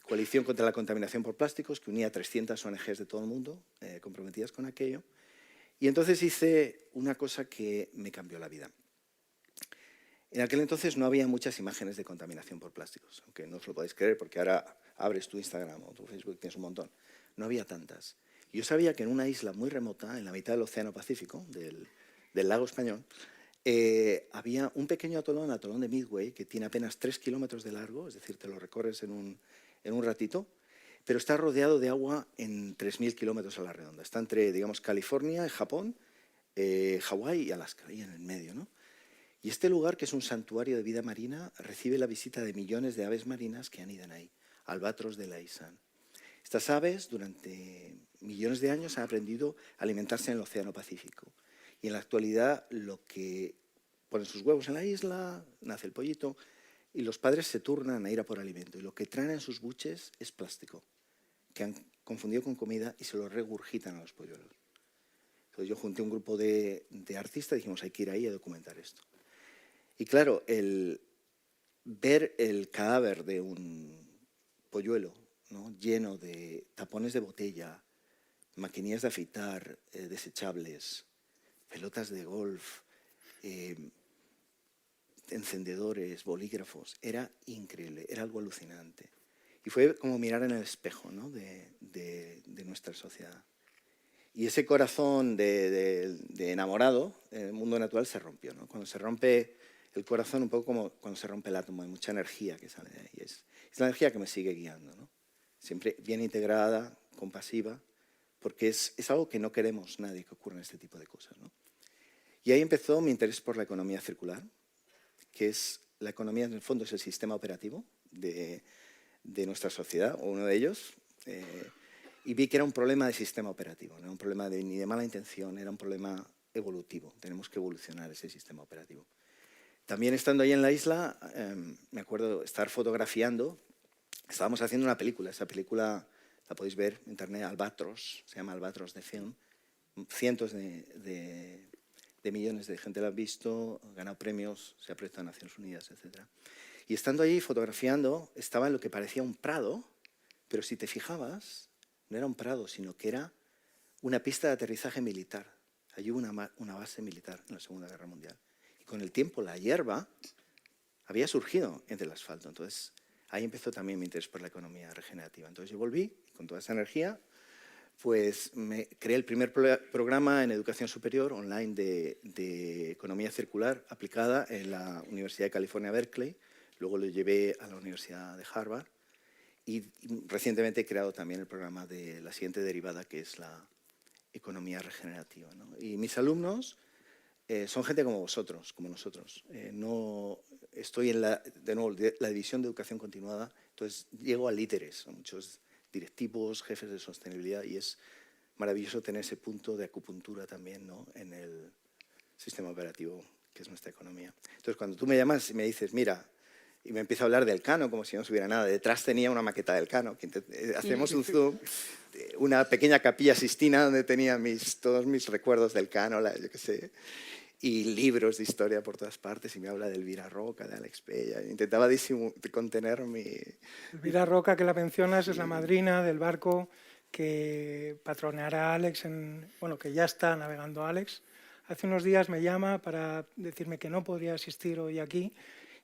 [SPEAKER 3] Coalición contra la Contaminación por Plásticos, que unía a 300 ONGs de todo el mundo comprometidas con aquello. Y entonces hice una cosa que me cambió la vida. En aquel entonces no había muchas imágenes de contaminación por plásticos, aunque no os lo podéis creer porque ahora abres tu Instagram o tu Facebook, tienes un montón. No había tantas. Yo sabía que en una isla muy remota, en la mitad del Océano Pacífico, del lago Español, había un pequeño atolón, el atolón de Midway, que tiene apenas 3 kilómetros de largo, es decir, te lo recorres en un ratito, pero está rodeado de agua en 3.000 kilómetros a la redonda. Está entre, digamos, California, Japón, Hawái y Alaska, ahí en el medio, ¿no? Y este lugar, que es un santuario de vida marina, recibe la visita de millones de aves marinas que anidan ahí, albatros de Laysan. Estas aves, durante millones de años, han aprendido a alimentarse en el Océano Pacífico. Y en la actualidad, lo que ponen sus huevos en la isla, nace el pollito, y los padres se turnan a ir a por alimento. Y lo que traen en sus buches es plástico, que han confundido con comida y se lo regurgitan a los polluelos. Entonces yo junté un grupo de artistas y dijimos, hay que ir ahí a documentar esto. Y claro, el ver el cadáver de un polluelo, ¿no?, lleno de tapones de botella, maquinillas de afeitar desechables, pelotas de golf, encendedores, bolígrafos. Era increíble, era algo alucinante. Y fue como mirar en el espejo, ¿no?, de nuestra sociedad. Y ese corazón de enamorado en el mundo natural se rompió, ¿no? Cuando se rompe el corazón, un poco como cuando se rompe el átomo, hay mucha energía que sale de ahí. Es la energía que me sigue guiando, ¿no? Siempre bien integrada, compasiva, porque es algo que no queremos nadie que ocurra en este tipo de cosas, ¿no? Y ahí empezó mi interés por la economía circular, que es la economía, en el fondo, es el sistema operativo de nuestra sociedad, o uno de ellos, y vi que era un problema de sistema operativo, no era un problema ni de mala intención, era un problema evolutivo. Tenemos que evolucionar ese sistema operativo. También estando ahí en la isla, me acuerdo estar fotografiando, estábamos haciendo una película, esa película la podéis ver en internet, Albatros, se llama Albatros de Film, cientos de millones de gente la han visto, ha ganado premios, se ha proyectado en Naciones Unidas, etc. Y estando allí fotografiando, estaba en lo que parecía un prado, pero si te fijabas, no era un prado, sino que era una pista de aterrizaje militar. Allí hubo una base militar en la Segunda Guerra Mundial. Y con el tiempo la hierba había surgido entre el asfalto. Entonces ahí empezó también mi interés por la economía regenerativa. Entonces yo volví con toda esa energía, pues me creé el primer programa en educación superior online de economía circular aplicada en la Universidad de California, Berkeley. Luego lo llevé a la Universidad de Harvard. Y recientemente he creado también el programa de la siguiente derivada, que es la economía regenerativa, ¿no? Y mis alumnos son gente como vosotros, como nosotros. No estoy en la división de educación continuada, entonces llego a líderes, a muchos directivos, jefes de sostenibilidad, y es maravilloso tener ese punto de acupuntura también, ¿no?, en el sistema operativo que es nuestra economía. Entonces, cuando tú me llamas y me dices, mira, y me empieza a hablar del Cano como si no supiera nada. Detrás tenía una maqueta del Cano. Hacemos un zoom, una pequeña capilla sistina donde tenía todos mis recuerdos del Cano, yo qué sé, y libros de historia por todas partes, y me habla de Elvira Roca, de Alex Pella. Intentaba contener mi...
[SPEAKER 1] Elvira Roca, que la mencionas, es la madrina del barco que patroneará a Alex, que ya está navegando Alex. Hace unos días me llama para decirme que no podría asistir hoy aquí,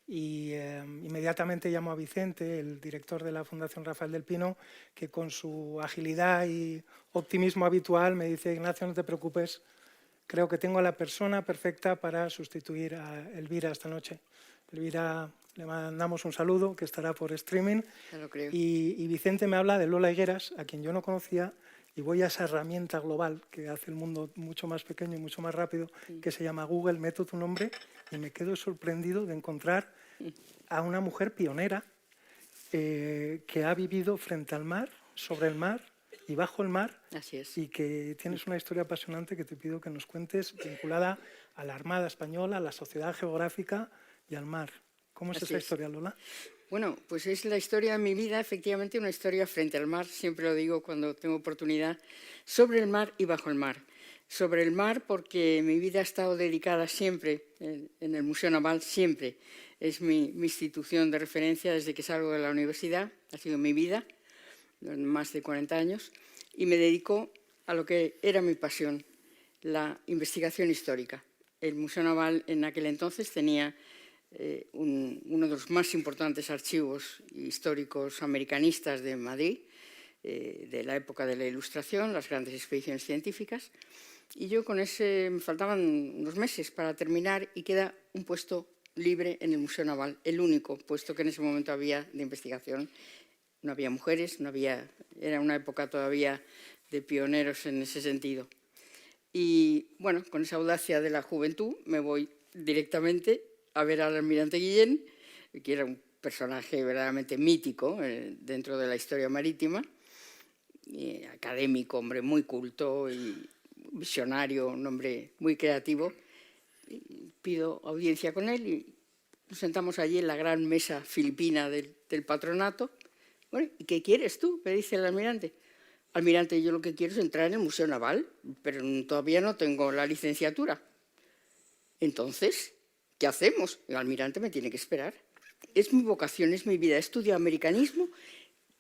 [SPEAKER 1] y inmediatamente llamo a Vicente, el director de la Fundación Rafael del Pino, que con su agilidad y optimismo habitual me dice, Ignacio, no te preocupes, creo que tengo a la persona perfecta para sustituir a Elvira esta noche. Elvira, le mandamos un saludo, que estará por streaming.
[SPEAKER 4] Ya lo creo.
[SPEAKER 1] Y Vicente me habla de Lola Higueras, a quien yo no conocía, y voy a esa herramienta global que hace el mundo mucho más pequeño y mucho más rápido, que se llama Google, meto tu nombre y me quedo sorprendido de encontrar a una mujer pionera que ha vivido frente al mar, sobre el mar y bajo el mar.
[SPEAKER 4] Así es.
[SPEAKER 1] Y que tienes una historia apasionante que te pido que nos cuentes, vinculada a la Armada Española, a la sociedad geográfica y al mar. ¿Cómo es esa historia, Lola?
[SPEAKER 4] Bueno, pues es la historia de mi vida, efectivamente, una historia frente al mar, siempre lo digo cuando tengo oportunidad, sobre el mar y bajo el mar. Sobre el mar porque mi vida ha estado dedicada siempre, en el Museo Naval, siempre. Es mi institución de referencia desde que salgo de la universidad, ha sido mi vida, más de 40 años, y me dedico a lo que era mi pasión, la investigación histórica. El Museo Naval en aquel entonces tenía uno de los más importantes archivos históricos americanistas de Madrid, de la época de la Ilustración, las grandes expediciones científicas, y yo con ese me faltaban unos meses para terminar y queda un puesto libre en el Museo Naval, el único puesto que en ese momento había de investigación. No había mujeres, era una época todavía de pioneros en ese sentido. Y bueno, con esa audacia de la juventud me voy directamente a ver al almirante Guillén, que era un personaje verdaderamente mítico dentro de la historia marítima, académico, hombre muy culto y visionario, un hombre muy creativo. Y pido audiencia con él y nos sentamos allí en la gran mesa filipina del patronato. Bueno, ¿y qué quieres tú?, me dice el almirante. Almirante, yo lo que quiero es entrar en el Museo Naval, pero todavía no tengo la licenciatura. Entonces, ¿qué hacemos? El almirante me tiene que esperar. Es mi vocación, es mi vida. He estudiado americanismo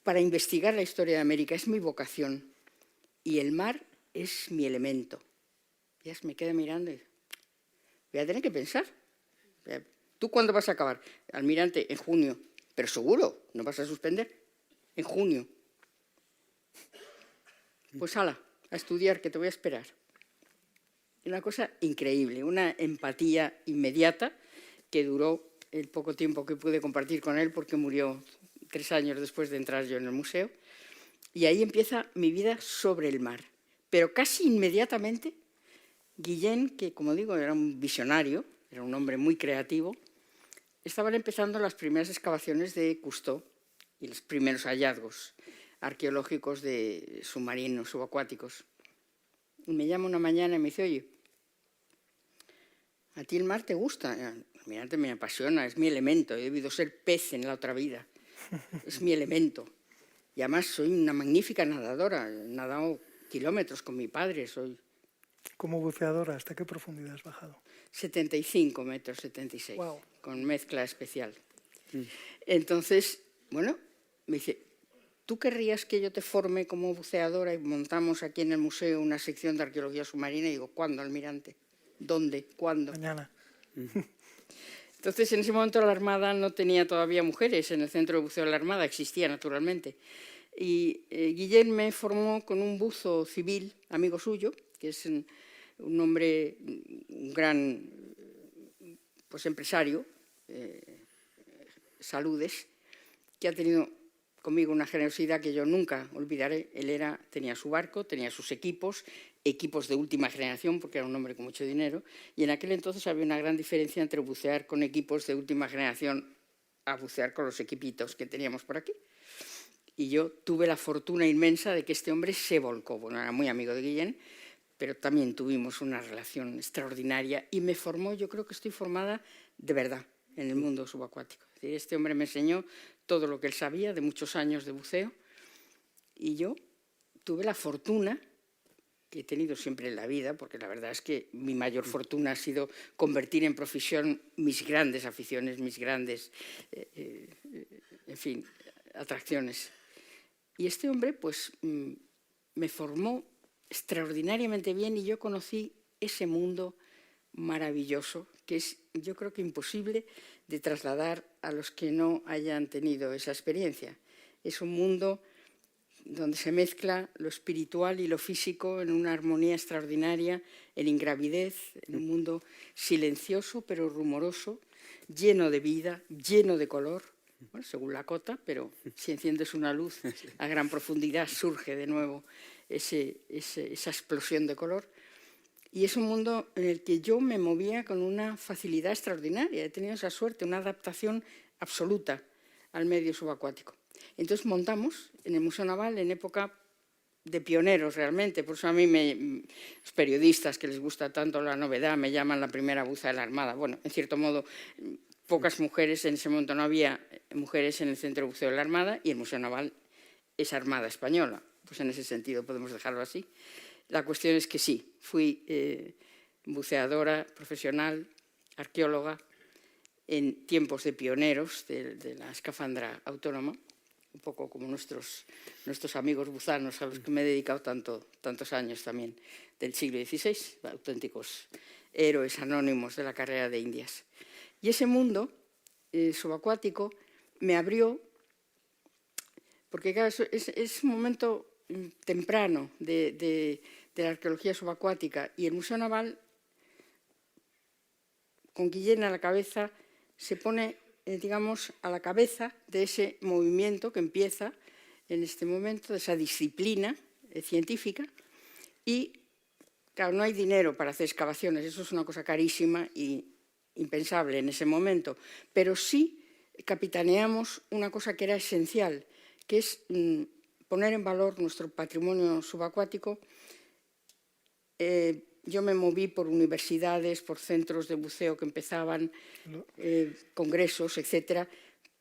[SPEAKER 4] para investigar la historia de América, es mi vocación. y el mar es mi elemento. Ya se me queda mirando y voy a tener que pensar. ¿Tú cuándo vas a acabar? Almirante, en junio. Pero seguro, ¿no vas a suspender? En junio. Pues hala, a estudiar, que te voy a esperar. Una cosa increíble, una empatía inmediata que duró el poco tiempo que pude compartir con él, porque murió 3 años después de entrar yo en el museo. Y ahí empieza mi vida sobre el mar. Pero casi inmediatamente, Guillén, que como digo era un visionario, era un hombre muy creativo, estaban empezando las primeras excavaciones de Cousteau y los primeros hallazgos arqueológicos de submarinos, subacuáticos. Y me llama una mañana y me dice, oye, ¿a ti el mar te gusta? Mira, me apasiona, es mi elemento, he debido ser pez en la otra vida, es mi elemento. Y además soy una magnífica nadadora, he nadado kilómetros con mi padre, soy...
[SPEAKER 1] Como buceadora, ¿hasta qué profundidad has bajado?
[SPEAKER 4] 75 metros, 76,
[SPEAKER 1] Wow.
[SPEAKER 4] con mezcla especial. Entonces, bueno, me dice, ¿tú querrías que yo te forme como buceadora y montamos aquí en el museo una sección de arqueología submarina? Y digo, ¿cuándo, almirante? ¿Dónde? ¿Cuándo?
[SPEAKER 1] Mañana.
[SPEAKER 4] Entonces, en ese momento la Armada no tenía todavía mujeres en el centro de buceo de la Armada, existía naturalmente. Y Guillén me formó con un buzo civil, amigo suyo, que es un hombre, un gran pues, empresario, Saludes, que ha tenido conmigo una generosidad que yo nunca olvidaré. Él tenía su barco, tenía sus equipos de última generación, porque era un hombre con mucho dinero, y en aquel entonces había una gran diferencia entre bucear con equipos de última generación a bucear con los equipitos que teníamos por aquí. Y yo tuve la fortuna inmensa de que este hombre se volcó. Bueno, era muy amigo de Guillén, pero también tuvimos una relación extraordinaria y me formó, yo creo que estoy formada de verdad en el mundo subacuático. Es decir, este hombre me enseñó todo lo que él sabía de muchos años de buceo y yo tuve la fortuna que he tenido siempre en la vida, porque la verdad es que mi mayor fortuna ha sido convertir en profesión mis grandes aficiones, mis grandes, en fin, atracciones. Y este hombre, pues, me formó extraordinariamente bien y yo conocí ese mundo maravilloso que es, yo creo que imposible de trasladar a los que no hayan tenido esa experiencia. Es un mundo donde se mezcla lo espiritual y lo físico en una armonía extraordinaria, en ingravidez, en un mundo silencioso pero rumoroso, lleno de vida, lleno de color, bueno, según la cota, pero si enciendes una luz a gran profundidad surge de nuevo esa explosión de color. Y es un mundo en el que yo me movía con una facilidad extraordinaria. He tenido esa suerte, una adaptación absoluta al medio subacuático. Entonces montamos en el Museo Naval en época de pioneros realmente. Por eso a mí los periodistas que les gusta tanto la novedad me llaman la primera buza de la Armada. Bueno, en cierto modo, pocas mujeres, en ese momento no había mujeres en el Centro de Buceo de la Armada y el Museo Naval es Armada Española. Pues en ese sentido podemos dejarlo así. La cuestión es que sí, fui buceadora profesional, arqueóloga, en tiempos de pioneros de la escafandra autónoma, un poco como nuestros amigos buzanos a los que me he dedicado tantos años también, del siglo XVI, auténticos héroes anónimos de la carrera de Indias. Y ese mundo subacuático me abrió, porque claro, es un momento temprano de la arqueología subacuática y el Museo Naval, con Guillén a la cabeza, se pone, digamos, a la cabeza de ese movimiento que empieza en este momento, de esa disciplina científica y, claro, no hay dinero para hacer excavaciones, eso es una cosa carísima y impensable en ese momento, pero sí capitaneamos una cosa que era esencial, que es poner en valor nuestro patrimonio subacuático. Yo me moví por universidades, por centros de buceo que empezaban, congresos, etcétera,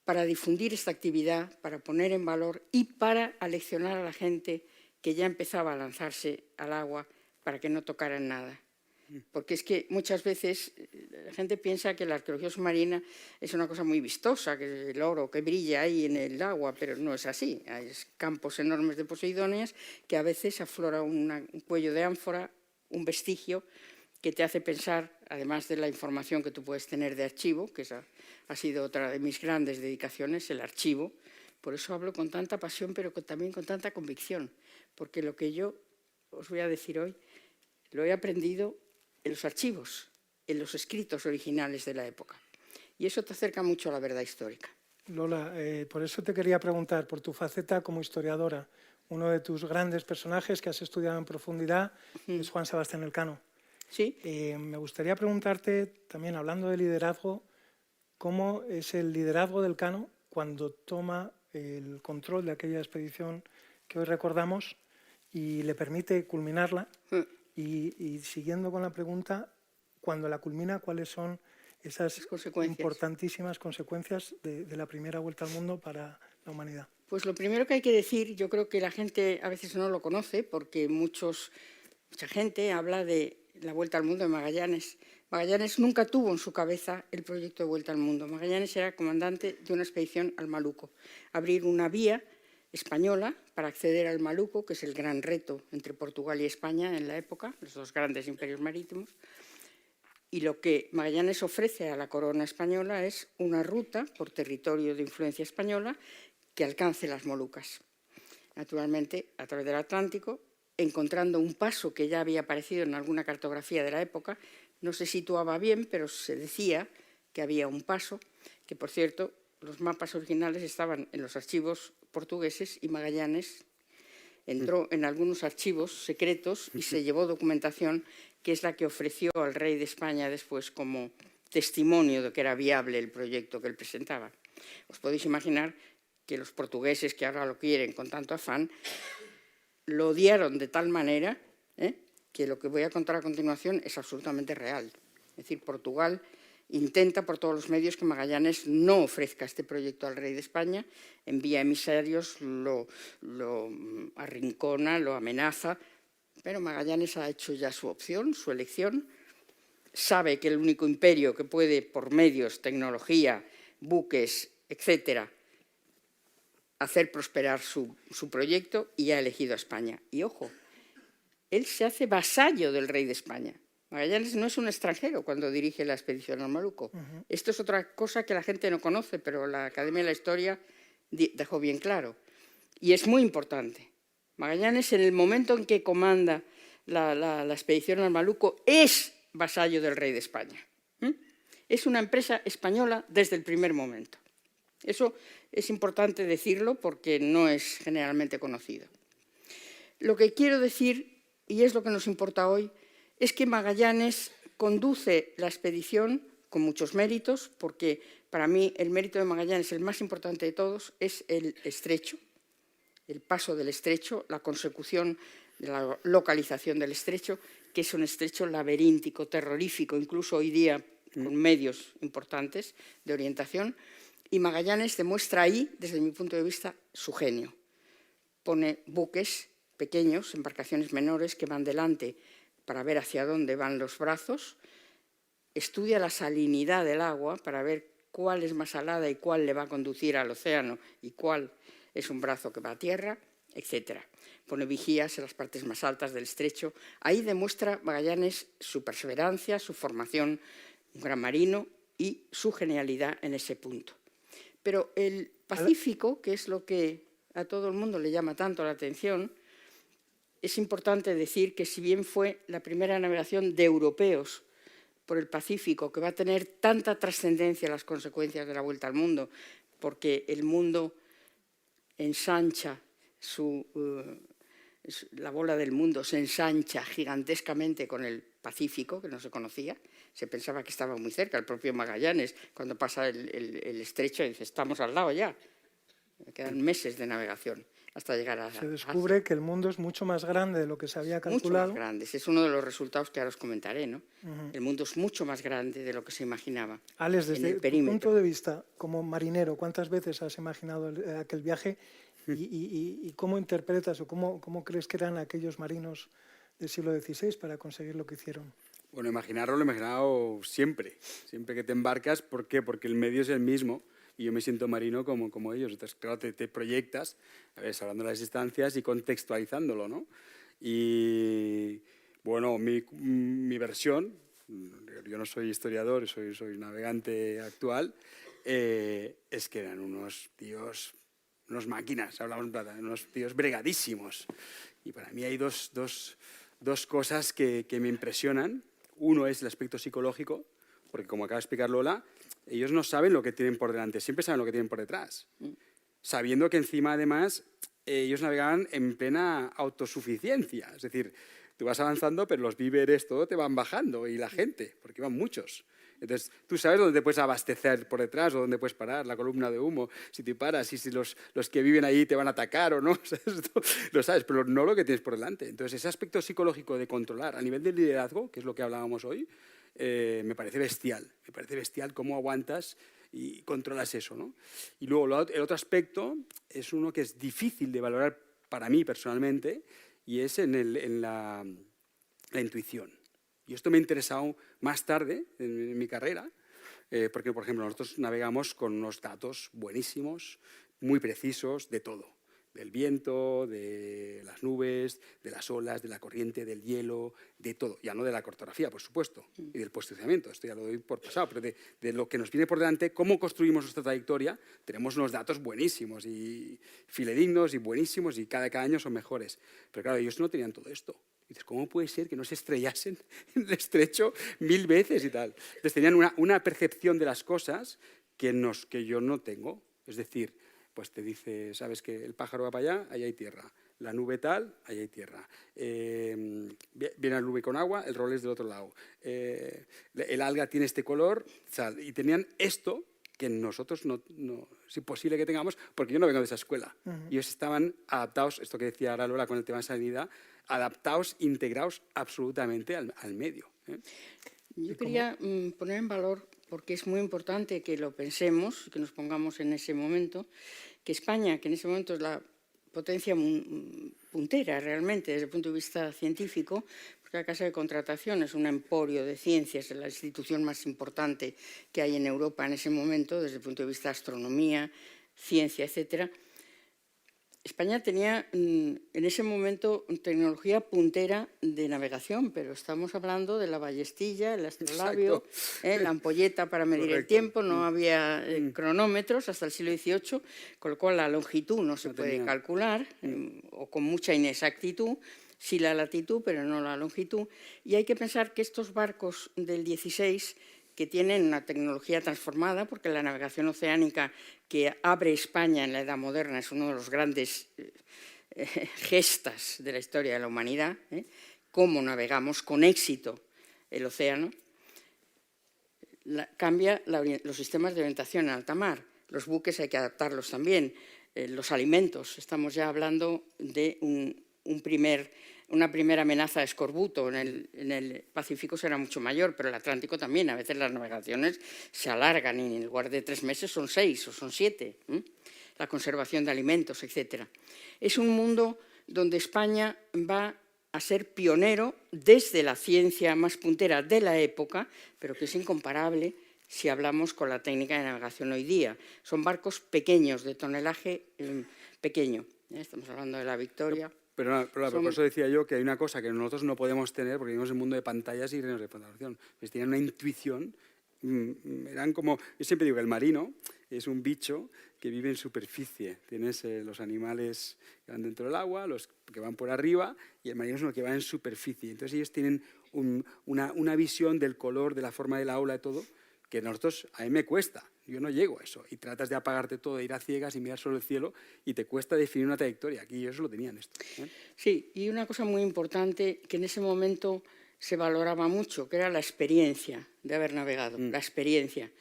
[SPEAKER 4] para difundir esta actividad, para poner en valor y para aleccionar a la gente que ya empezaba a lanzarse al agua para que no tocaran nada. Porque es que muchas veces, en gente piensa que la arqueología submarina es una cosa muy vistosa, que el oro que brilla ahí en el agua, pero no es así. Hay campos enormes de poseidonias que a veces aflora un cuello de ánfora, un vestigio que te hace pensar, además de la información que tú puedes tener de archivo, que esa ha sido otra de mis grandes dedicaciones, el archivo. Por eso hablo con tanta pasión, pero también con tanta convicción, porque lo que yo os voy a decir hoy lo he aprendido en los archivos, en los escritos originales de la época. Y eso te acerca mucho a la verdad histórica.
[SPEAKER 1] Lola, por eso te quería preguntar, por tu faceta como historiadora, uno de tus grandes personajes que has estudiado en profundidad es Juan Sebastián Elcano.
[SPEAKER 4] ¿Sí?
[SPEAKER 1] Me gustaría preguntarte, también hablando de liderazgo, ¿cómo es el liderazgo de Elcano cuando toma el control de aquella expedición que hoy recordamos y le permite culminarla? Y siguiendo con la pregunta, cuando la culmina, ¿cuáles son esas importantísimas consecuencias de la primera vuelta al mundo para la humanidad?
[SPEAKER 4] Pues lo primero que hay que decir, yo creo que la gente a veces no lo conoce, porque mucha gente habla de la vuelta al mundo de Magallanes. Magallanes nunca tuvo en su cabeza el proyecto de vuelta al mundo. Magallanes era comandante de una expedición al Maluco, abrir una vía española para acceder al Maluco, que es el gran reto entre Portugal y España en la época, los dos grandes imperios marítimos. Y lo que Magallanes ofrece a la corona española es una ruta por territorio de influencia española que alcance las Molucas. Naturalmente, a través del Atlántico, encontrando un paso que ya había aparecido en alguna cartografía de la época, no se situaba bien, pero se decía que había un paso, que por cierto, los mapas originales estaban en los archivos portugueses y Magallanes entró en algunos archivos secretos y se llevó documentación que es la que ofreció al rey de España después como testimonio de que era viable el proyecto que él presentaba. Os podéis imaginar que los portugueses, que ahora lo quieren con tanto afán, lo odiaron de tal manera que lo que voy a contar a continuación es absolutamente real. Es decir, Portugal intenta por todos los medios que Magallanes no ofrezca este proyecto al rey de España, envía emisarios, lo arrincona, lo amenaza, pero Magallanes ha hecho ya su opción, su elección, sabe que el único imperio que puede, por medios, tecnología, buques, etcétera, hacer prosperar su proyecto y ha elegido a España. Y ojo, él se hace vasallo del rey de España. Magallanes no es un extranjero cuando dirige la expedición al Maluco. Esto es otra cosa que la gente no conoce, pero la Academia de la Historia dejó bien claro. Y es muy importante. Magallanes, en el momento en que comanda la expedición al Maluco, es vasallo del rey de España. Es una empresa española desde el primer momento. Eso es importante decirlo porque no es generalmente conocido. Lo que quiero decir, y es lo que nos importa hoy, es que Magallanes conduce la expedición con muchos méritos, porque para mí el mérito de Magallanes, el más importante de todos, es el estrecho, el paso del estrecho, la consecución de la localización del estrecho, que es un estrecho laberíntico, terrorífico, incluso hoy día con medios importantes de orientación, y Magallanes demuestra ahí, desde mi punto de vista, su genio. Pone buques pequeños, embarcaciones menores que van delante para ver hacia dónde van los brazos, estudia la salinidad del agua para ver cuál es más salada y cuál le va a conducir al océano y cuál es un brazo que va a tierra, etc. Pone vigías en las partes más altas del estrecho. Ahí demuestra Magallanes su perseverancia, su formación, un gran marino y su genialidad en ese punto. Pero el Pacífico, que es lo que a todo el mundo le llama tanto la atención, es importante decir que si bien fue la primera navegación de europeos por el Pacífico, que va a tener tanta trascendencia en las consecuencias de la vuelta al mundo, porque el mundo ensancha, la bola del mundo se ensancha gigantescamente con el Pacífico, que no se conocía, se pensaba que estaba muy cerca, el propio Magallanes, cuando pasa el estrecho, dice, estamos al lado ya, quedan meses de navegación hasta llegar a
[SPEAKER 1] Se descubre que el mundo es mucho más grande de lo que se había calculado.
[SPEAKER 4] Mucho más grande, es uno de los resultados que ahora os comentaré, ¿no? El mundo es mucho más grande de lo que se imaginaba.
[SPEAKER 1] Alex, desde tu punto de vista, como marinero, ¿cuántas veces has imaginado aquel viaje y cómo interpretas o cómo crees que eran aquellos marinos del siglo XVI para conseguir lo que hicieron?
[SPEAKER 2] Bueno, imaginarlo lo he imaginado siempre que te embarcas. ¿Por qué? Porque el medio es el mismo y yo me siento marino como ellos. Entonces, claro, te proyectas, a ver, hablando de las distancias y contextualizándolo, ¿no? Y, bueno, mi versión, yo no soy historiador, soy navegante actual, es que eran unos tíos, unos máquinas, hablamos en plata, unos tíos bregadísimos. Y para mí hay dos cosas que me impresionan. Uno es el aspecto psicológico, porque como acaba de explicar Lola, ellos no saben lo que tienen por delante, siempre saben lo que tienen por detrás. Sabiendo que encima, además, ellos navegaban en plena autosuficiencia. Es decir, tú vas avanzando, pero los víveres, todo te van bajando, y la gente, porque iban muchos. Entonces, tú sabes dónde te puedes abastecer por detrás o dónde puedes parar, la columna de humo, si te paras, y si los que viven ahí te van a atacar o no. Esto lo sabes, pero no lo que tienes por delante. Entonces, ese aspecto psicológico de controlar a nivel del liderazgo, que es lo que hablábamos hoy, me parece bestial. Me parece bestial cómo aguantas y controlas eso, ¿no? Y luego el otro aspecto es uno que es difícil de valorar para mí personalmente, y es en la intuición. Y esto me ha interesado más tarde en mi carrera, porque, por ejemplo, nosotros navegamos con unos datos buenísimos, muy precisos, de todo. Del viento, de las nubes, de las olas, de la corriente, del hielo, de todo. Ya no de la cartografía, por supuesto, y del posicionamiento, esto ya lo doy por pasado, pero de lo que nos viene por delante, cómo construimos nuestra trayectoria, tenemos unos datos buenísimos y fidedignos y buenísimos, y cada año son mejores. Pero claro, ellos no tenían todo esto. Y dices, ¿cómo puede ser que no se estrellasen en el estrecho 1000 veces y tal? Entonces tenían una percepción de las cosas que yo no tengo. Es decir, pues te dice, sabes que el pájaro va para allá, ahí hay tierra. La nube tal, ahí hay tierra. Viene la nube con agua, el rol es del otro lado. El alga tiene este color, tal. Y tenían esto que nosotros no es imposible que tengamos, porque yo no vengo de esa escuela. Ellos estaban adaptados, esto que decía ahora Lola con el tema de sanidad, adaptados, integrados absolutamente al medio.
[SPEAKER 4] Yo quería poner en valor, porque es muy importante que lo pensemos, que nos pongamos en ese momento, que España, que en ese momento es la potencia puntera realmente desde el punto de vista científico, porque la Casa de Contratación es un emporio de ciencias, es la institución más importante que hay en Europa en ese momento, desde el punto de vista de astronomía, ciencia, etcétera. España tenía en ese momento tecnología puntera de navegación, pero estamos hablando de la ballestilla, el astrolabio, la ampolleta para medir el tiempo, no había cronómetros hasta el siglo XVIII, con lo cual la longitud no se puede calcular, o con mucha inexactitud, sí la latitud, pero no la longitud. Y hay que pensar que estos barcos del XVI, que tienen una tecnología transformada, porque la navegación oceánica que abre España en la Edad Moderna es uno de los grandes gestas de la historia de la humanidad, cómo navegamos con éxito el océano, cambia los sistemas de orientación en alta mar. Los buques hay que adaptarlos también. Los alimentos, estamos ya hablando de una primera amenaza de escorbuto. En el Pacífico será mucho mayor, pero el Atlántico también. A veces las navegaciones se alargan y en lugar de 3 meses son 6 o son 7. La conservación de alimentos, etc. Es un mundo donde España va a ser pionero desde la ciencia más puntera de la época, pero que es incomparable si hablamos con la técnica de navegación hoy día. Son barcos pequeños, de tonelaje pequeño. Estamos hablando de la Victoria.
[SPEAKER 2] Pero por eso decía yo que hay una cosa que nosotros no podemos tener porque vivimos en un mundo de pantallas y de fotografía. Pues tenían una intuición, eran como, yo siempre digo que el marino es un bicho que vive en superficie. Tienes los animales que van dentro del agua, los que van por arriba, y el marino es uno que va en superficie. Entonces ellos tienen una visión del color, de la forma de la ola, de todo, que a mí me cuesta. Yo no llego a eso. Y tratas de apagarte todo, de ir a ciegas y mirar solo el cielo, y te cuesta definir una trayectoria. Aquí ellos lo tenían esto.
[SPEAKER 4] Sí, y una cosa muy importante que en ese momento se valoraba mucho, que era la experiencia de haber navegado, la experiencia.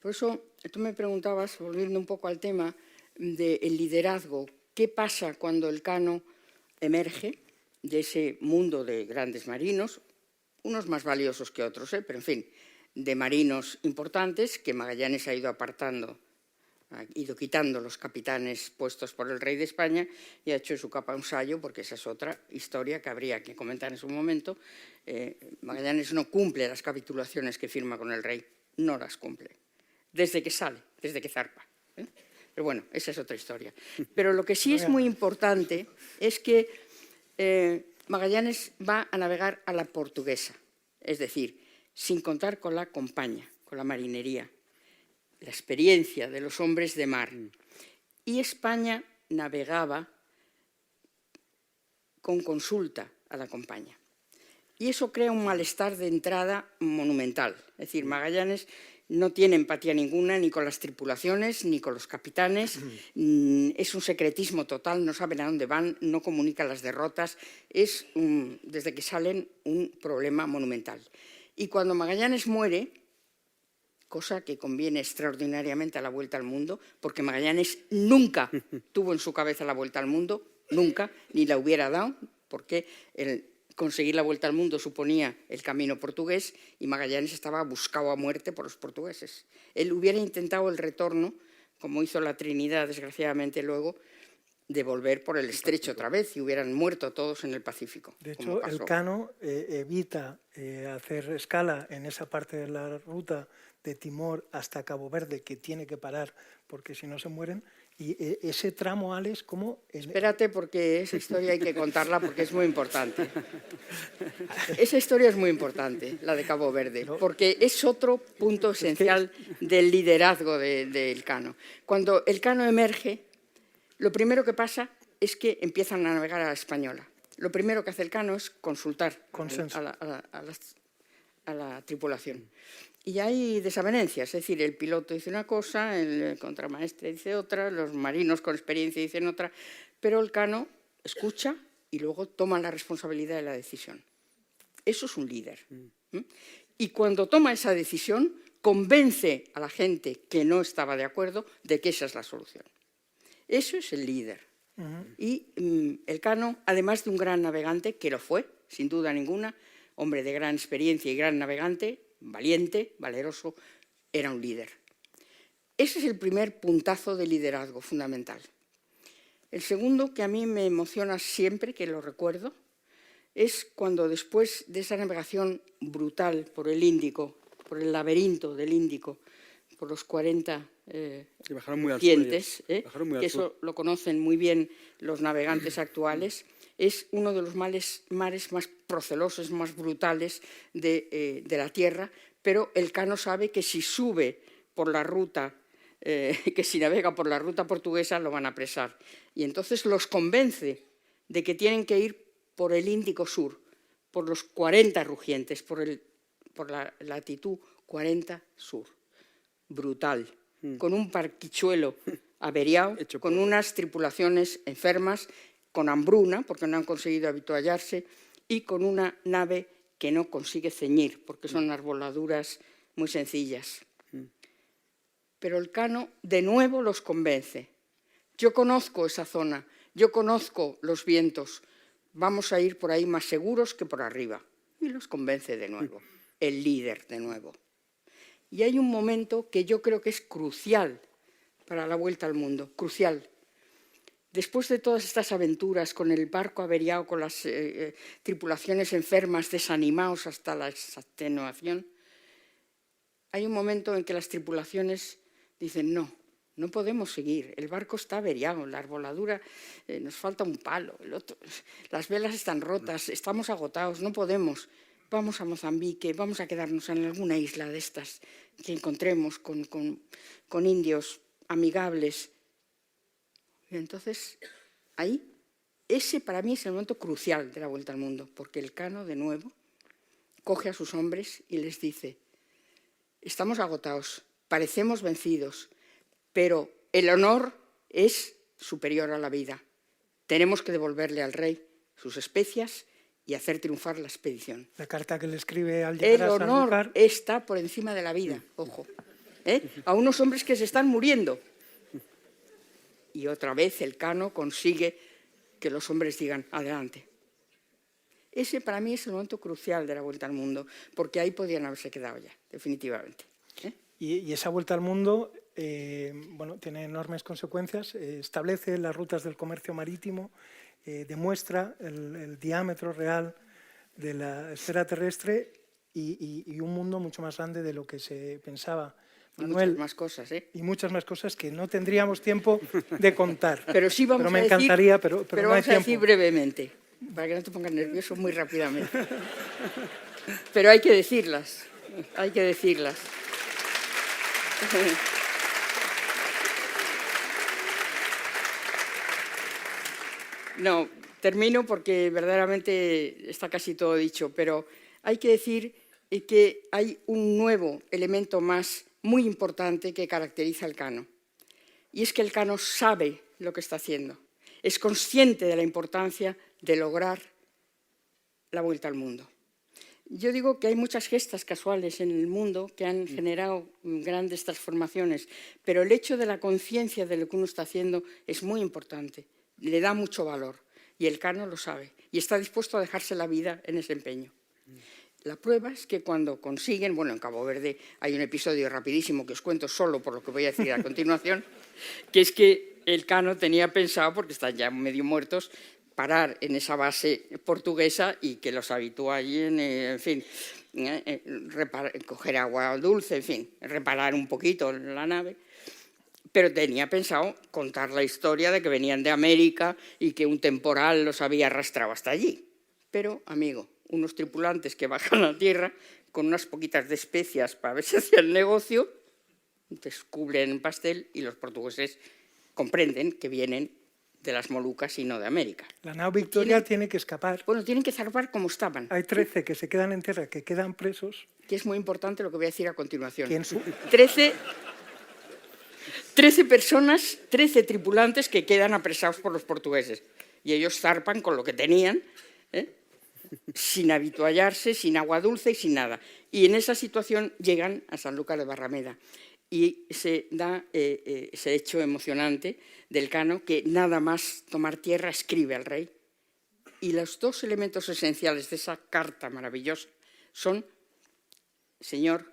[SPEAKER 4] Por eso tú me preguntabas, volviendo un poco al tema del liderazgo, ¿qué pasa cuando el Elcano emerge de ese mundo de grandes marinos, unos más valiosos que otros, pero en fin, de marinos importantes que Magallanes ha ido apartando ha ido quitando los capitanes puestos por el rey de España y ha hecho en su capa un sayo, porque esa es otra historia que habría que comentar en su momento. Magallanes no cumple las capitulaciones que firma con el rey, no las cumple, desde que sale, desde que zarpa. Pero bueno, esa es otra historia. Pero lo que sí es muy importante es que Magallanes va a navegar a la portuguesa, es decir, sin contar con la compañía, con la marinería, la experiencia de los hombres de mar. Y España navegaba con consulta a la compañía. Y eso crea un malestar de entrada monumental. Es decir, Magallanes no tiene empatía ninguna ni con las tripulaciones ni con los capitanes. Es un secretismo total, no saben a dónde van, no comunican las derrotas. Es, desde que salen, un problema monumental. Y cuando Magallanes muere, cosa que conviene extraordinariamente a la vuelta al mundo, porque Magallanes nunca tuvo en su cabeza la vuelta al mundo, nunca, ni la hubiera dado, porque conseguir la vuelta al mundo suponía el camino portugués y Magallanes estaba buscado a muerte por los portugueses. Él hubiera intentado el retorno, como hizo la Trinidad, desgraciadamente luego, de volver por el estrecho otra vez y hubieran muerto todos en el Pacífico.
[SPEAKER 1] De hecho, Elcano evita hacer escala en esa parte de la ruta de Timor hasta Cabo Verde, que tiene que parar porque si no se mueren. Y ese tramo, Alex, ¿cómo?
[SPEAKER 4] Espérate, porque esa historia hay que contarla porque es muy importante. Esa historia es muy importante, la de Cabo Verde, porque es otro punto esencial del liderazgo de Elcano. Cuando Elcano emerge, lo primero que pasa es que empiezan a navegar a la española. Lo primero que hace Elcano es consultar a la tripulación. Y hay desavenencias, es decir, el piloto dice una cosa, el contramaestre dice otra, los marinos con experiencia dicen otra, pero Elcano escucha y luego toma la responsabilidad de la decisión. Eso es un líder. Y cuando toma esa decisión, convence a la gente que no estaba de acuerdo de que esa es la solución. Eso es el líder. Y Elcano, además de un gran navegante, que lo fue, sin duda ninguna, hombre de gran experiencia y gran navegante, valiente, valeroso, era un líder. Ese es el primer puntazo de liderazgo fundamental. El segundo, que a mí me emociona siempre, que lo recuerdo, es cuando después de esa navegación brutal por el Índico, por el laberinto del Índico, por los 40 vertientes, que eso lo conocen muy bien los navegantes actuales, es uno de los mares más procelosos, más brutales de la tierra, pero Elcano sabe que si sube por la ruta, que si navega por la ruta portuguesa lo van a apresar. Y entonces los convence de que tienen que ir por el Índico Sur, por los 40 rugientes, por la latitud 40 sur. Brutal, con un barquichuelo averiado, con unas tripulaciones enfermas, con hambruna, porque no han conseguido habituallarse, y con una nave que no consigue ceñir, porque son arboladuras muy sencillas. Pero Elcano de nuevo los convence. Yo conozco esa zona, yo conozco los vientos, vamos a ir por ahí más seguros que por arriba. Y los convence de nuevo, el líder de nuevo. Y hay un momento que yo creo que es crucial para la vuelta al mundo, crucial. Después de todas estas aventuras, con el barco averiado, con las tripulaciones enfermas, desanimados hasta la extenuación, hay un momento en que las tripulaciones dicen, no podemos seguir, el barco está averiado, la arboladura, nos falta un palo, las velas están rotas, estamos agotados, no podemos. Vamos a Mozambique, vamos a quedarnos en alguna isla de estas que encontremos con indios amigables. Y entonces, ahí, ese para mí es el momento crucial de la vuelta al mundo, porque Elcano, de nuevo, coge a sus hombres y les dice, estamos agotados, parecemos vencidos, pero el honor es superior a la vida. Tenemos que devolverle al rey sus especias y hacer triunfar la expedición.
[SPEAKER 1] La carta que le escribe al llegar a
[SPEAKER 4] El honor
[SPEAKER 1] Sanlúcar
[SPEAKER 4] está por encima de la vida, ojo. A unos hombres que se están muriendo. Y otra vez Elcano consigue que los hombres digan, adelante. Ese para mí es el momento crucial de la vuelta al mundo, porque ahí podían haberse quedado ya, definitivamente.
[SPEAKER 1] y esa vuelta al mundo bueno, tiene enormes consecuencias. Establece las rutas del comercio marítimo, demuestra el diámetro real de la esfera terrestre y un mundo mucho más grande de lo que se pensaba.
[SPEAKER 4] Manuel, muchas más cosas, ¿eh?
[SPEAKER 1] Y muchas más cosas que no tendríamos tiempo de contar.
[SPEAKER 4] Pero sí vamos
[SPEAKER 1] me
[SPEAKER 4] a decir,
[SPEAKER 1] encantaría, pero no hay
[SPEAKER 4] vamos a
[SPEAKER 1] tiempo.
[SPEAKER 4] decir brevemente, para que no te pongas nervioso muy rápidamente. Pero hay que decirlas, hay que decirlas. No, termino porque verdaderamente está casi todo dicho, pero hay que decir que hay un nuevo elemento más muy importante que caracteriza al Cano. Y es que el Cano sabe lo que está haciendo. Es consciente de la importancia de lograr la vuelta al mundo. Yo digo que hay muchas gestas casuales en el mundo que han generado grandes transformaciones, pero el hecho de la conciencia de lo que uno está haciendo es muy importante, le da mucho valor y el Cano lo sabe y está dispuesto a dejarse la vida en ese empeño. La prueba es que cuando consiguen, bueno, en Cabo Verde hay un episodio rapidísimo que os cuento solo por lo que voy a decir a continuación, que es que el Cano tenía pensado, porque están ya medio muertos, parar en esa base portuguesa y que los habitúa allí, en fin, coger agua dulce, en fin, reparar un poquito la nave. Pero tenía pensado contar la historia de que venían de América y que un temporal los había arrastrado hasta allí. Pero, amigo, unos tripulantes que bajan a tierra con unas poquitas de especias para ver si hacían negocio, descubren el pastel y los portugueses comprenden que vienen de las Molucas y no de América.
[SPEAKER 1] La nao Victoria tiene que escapar.
[SPEAKER 4] Bueno, tienen que zarpar como estaban.
[SPEAKER 1] Hay 13 que se quedan en tierra, que quedan presos.
[SPEAKER 4] Que es muy importante lo que voy a decir a continuación.
[SPEAKER 1] Que en su...
[SPEAKER 4] 13 personas, 13 tripulantes que quedan apresados por los portugueses. Y ellos zarpan con lo que tenían, sin habituallarse, sin agua dulce y sin nada. Y en esa situación llegan a Sanlúcar de Barrameda. Y se da ese hecho emocionante del Cano que nada más tomar tierra escribe al rey. Y los dos elementos esenciales de esa carta maravillosa son: Señor,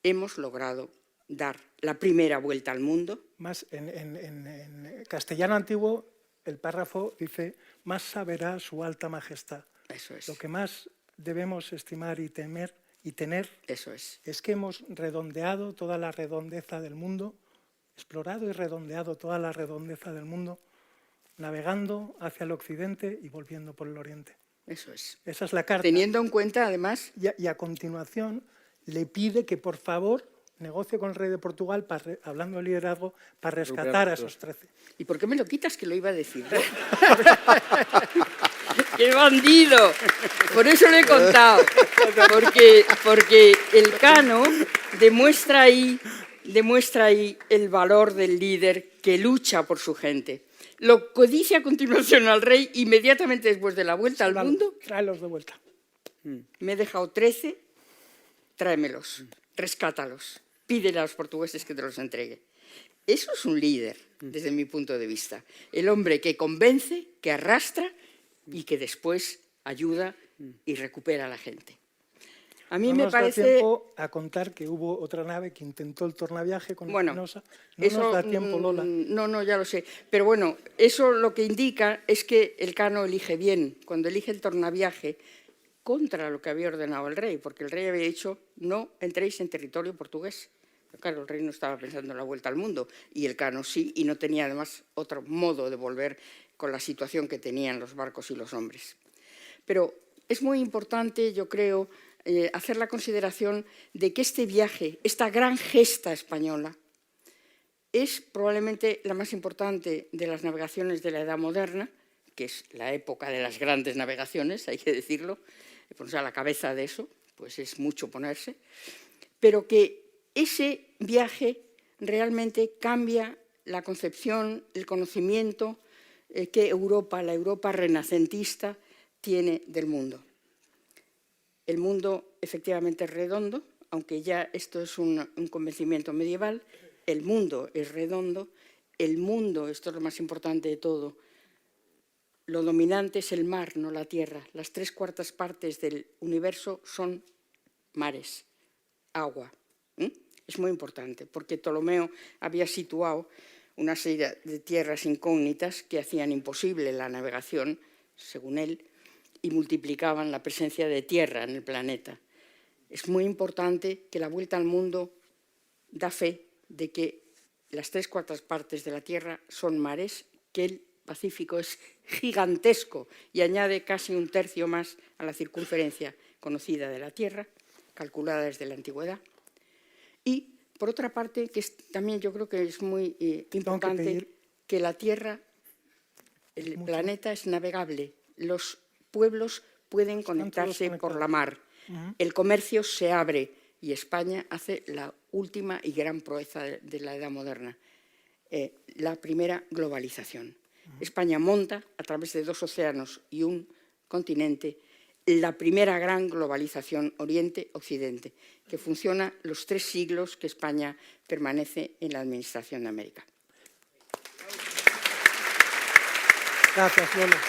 [SPEAKER 4] hemos logrado dar la primera vuelta al mundo.
[SPEAKER 1] Más en castellano antiguo el párrafo dice: más saberá su alta majestad.
[SPEAKER 4] Eso es.
[SPEAKER 1] Lo que más debemos estimar y temer y tener
[SPEAKER 4] Eso es
[SPEAKER 1] que hemos redondeado toda la redondeza del mundo, explorado y redondeado toda la redondeza del mundo, navegando hacia el occidente y volviendo por el oriente.
[SPEAKER 4] Eso es.
[SPEAKER 1] Esa es la carta.
[SPEAKER 4] Teniendo en cuenta, además...
[SPEAKER 1] Y a continuación le pide que, por favor, negocie con el rey de Portugal, hablando de liderazgo, para rescatar a esos 13.
[SPEAKER 4] ¿Y por qué me lo quitas, que lo iba a decir? ¡Qué bandido! Por eso lo he contado. Porque el Cano demuestra ahí el valor del líder que lucha por su gente. Lo que dice a continuación al rey, inmediatamente después de la vuelta al mundo...
[SPEAKER 1] Tráelos de vuelta.
[SPEAKER 4] Me he dejado 13, tráemelos, rescátalos, pídele a los portugueses que te los entregue. Eso es un líder, desde mi punto de vista. El hombre que convence, que arrastra y que después ayuda y recupera a la gente. A mí me parece...
[SPEAKER 1] No nos da tiempo a contar que hubo otra nave que intentó el tornaviaje con Espinosa. No nos da tiempo, Lola.
[SPEAKER 4] No, ya lo sé. Pero bueno, eso lo que indica es que el Cano elige bien. Cuando elige el tornaviaje, contra lo que había ordenado el rey, porque el rey había dicho: no entréis en territorio portugués. Pero claro, el rey no estaba pensando en la vuelta al mundo, y el Cano sí, y no tenía además otro modo de volver con la situación que tenían los barcos y los hombres. Pero es muy importante, yo creo, hacer la consideración de que este viaje, esta gran gesta española, es probablemente la más importante de las navegaciones de la Edad Moderna, que es la época de las grandes navegaciones, hay que decirlo. Ponerse a la cabeza de eso, pues es mucho ponerse, pero que ese viaje realmente cambia la concepción, el conocimiento que Europa, la Europa renacentista, tiene del mundo. El mundo efectivamente es redondo, aunque ya esto es un convencimiento medieval. El mundo es redondo, el mundo, esto es lo más importante de todo, lo dominante es el mar, no la tierra. Las 3/4 partes del universo son mares, agua. es muy importante, porque Ptolomeo había situado una serie de tierras incógnitas que hacían imposible la navegación, según él, y multiplicaban la presencia de tierra en el planeta. Es muy importante que la vuelta al mundo da fe de que las 3/4 partes de la Tierra son mares, que el Pacífico es gigantesco y añade casi 1/3 más a la circunferencia conocida de la Tierra, calculada desde la antigüedad. Y, por otra parte, que también yo creo que es muy importante, que la Tierra, el planeta es navegable. Los pueblos pueden conectarse por la mar. El comercio se abre y España hace la última y gran proeza de la edad moderna, la primera globalización. España monta, a través de 2 océanos y un continente, la primera gran globalización Oriente-Occidente, que funciona los 3 siglos que España permanece en la administración de América.
[SPEAKER 1] Gracias, Lola.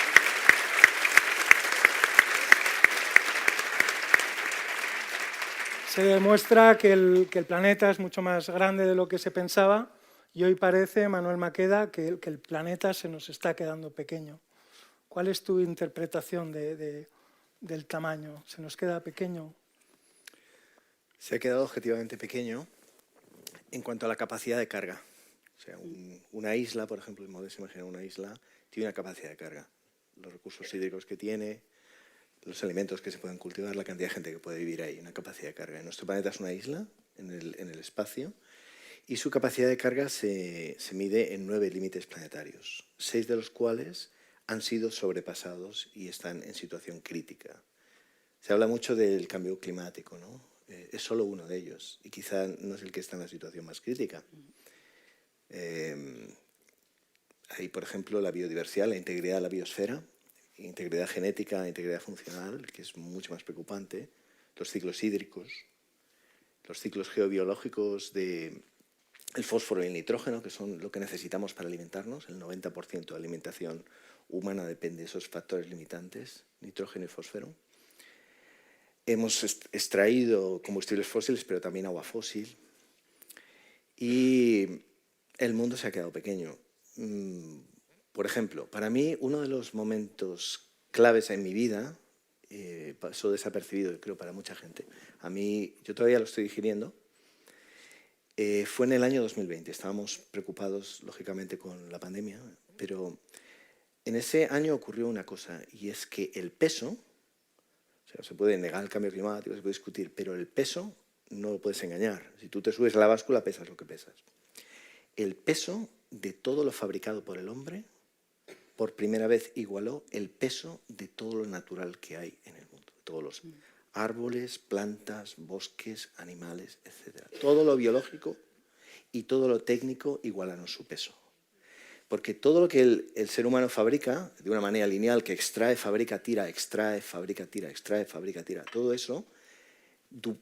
[SPEAKER 1] Se demuestra que el planeta es mucho más grande de lo que se pensaba y hoy parece, Manuel Maqueda, que el planeta se nos está quedando pequeño. ¿Cuál es tu interpretación del tamaño? ¿Se nos queda pequeño?
[SPEAKER 3] Se ha quedado objetivamente pequeño en cuanto a la capacidad de carga. O sea, una isla, por ejemplo, el modelo se imagina una isla, tiene una capacidad de carga. Los recursos hídricos que tiene, los alimentos que se pueden cultivar, la cantidad de gente que puede vivir ahí, una capacidad de carga. Nuestro planeta es una isla en el espacio y su capacidad de carga se mide en 9 límites planetarios, 6 de los cuales han sido sobrepasados y están en situación crítica. Se habla mucho del cambio climático, ¿no? Es solo uno de ellos y quizá no es el que está en la situación más crítica. Hay, por ejemplo, la biodiversidad, la integridad de la biosfera, integridad genética, integridad funcional, que es mucho más preocupante, los ciclos hídricos, los ciclos geobiológicos del fósforo y el nitrógeno, que son lo que necesitamos para alimentarnos. El 90% de la alimentación humana depende de esos factores limitantes, nitrógeno y fósforo. Hemos extraído combustibles fósiles, pero también agua fósil. Y el mundo se ha quedado pequeño. Por ejemplo, para mí uno de los momentos claves en mi vida, pasó desapercibido, creo, para mucha gente. A mí, yo todavía lo estoy digiriendo, fue en el año 2020. Estábamos preocupados, lógicamente, con la pandemia, pero en ese año ocurrió una cosa, y es que el peso, o sea, se puede negar el cambio climático, se puede discutir, pero el peso no lo puedes engañar. Si tú te subes a la báscula, pesas lo que pesas. El peso de todo lo fabricado por el hombre, por primera vez igualó el peso de todo lo natural que hay en el mundo. Todos los árboles, plantas, bosques, animales, etc. Todo lo biológico y todo lo técnico igualaron su peso. Porque todo lo que el ser humano fabrica, de una manera lineal, que extrae, fabrica, tira, extrae, fabrica, tira, extrae, fabrica, tira, todo eso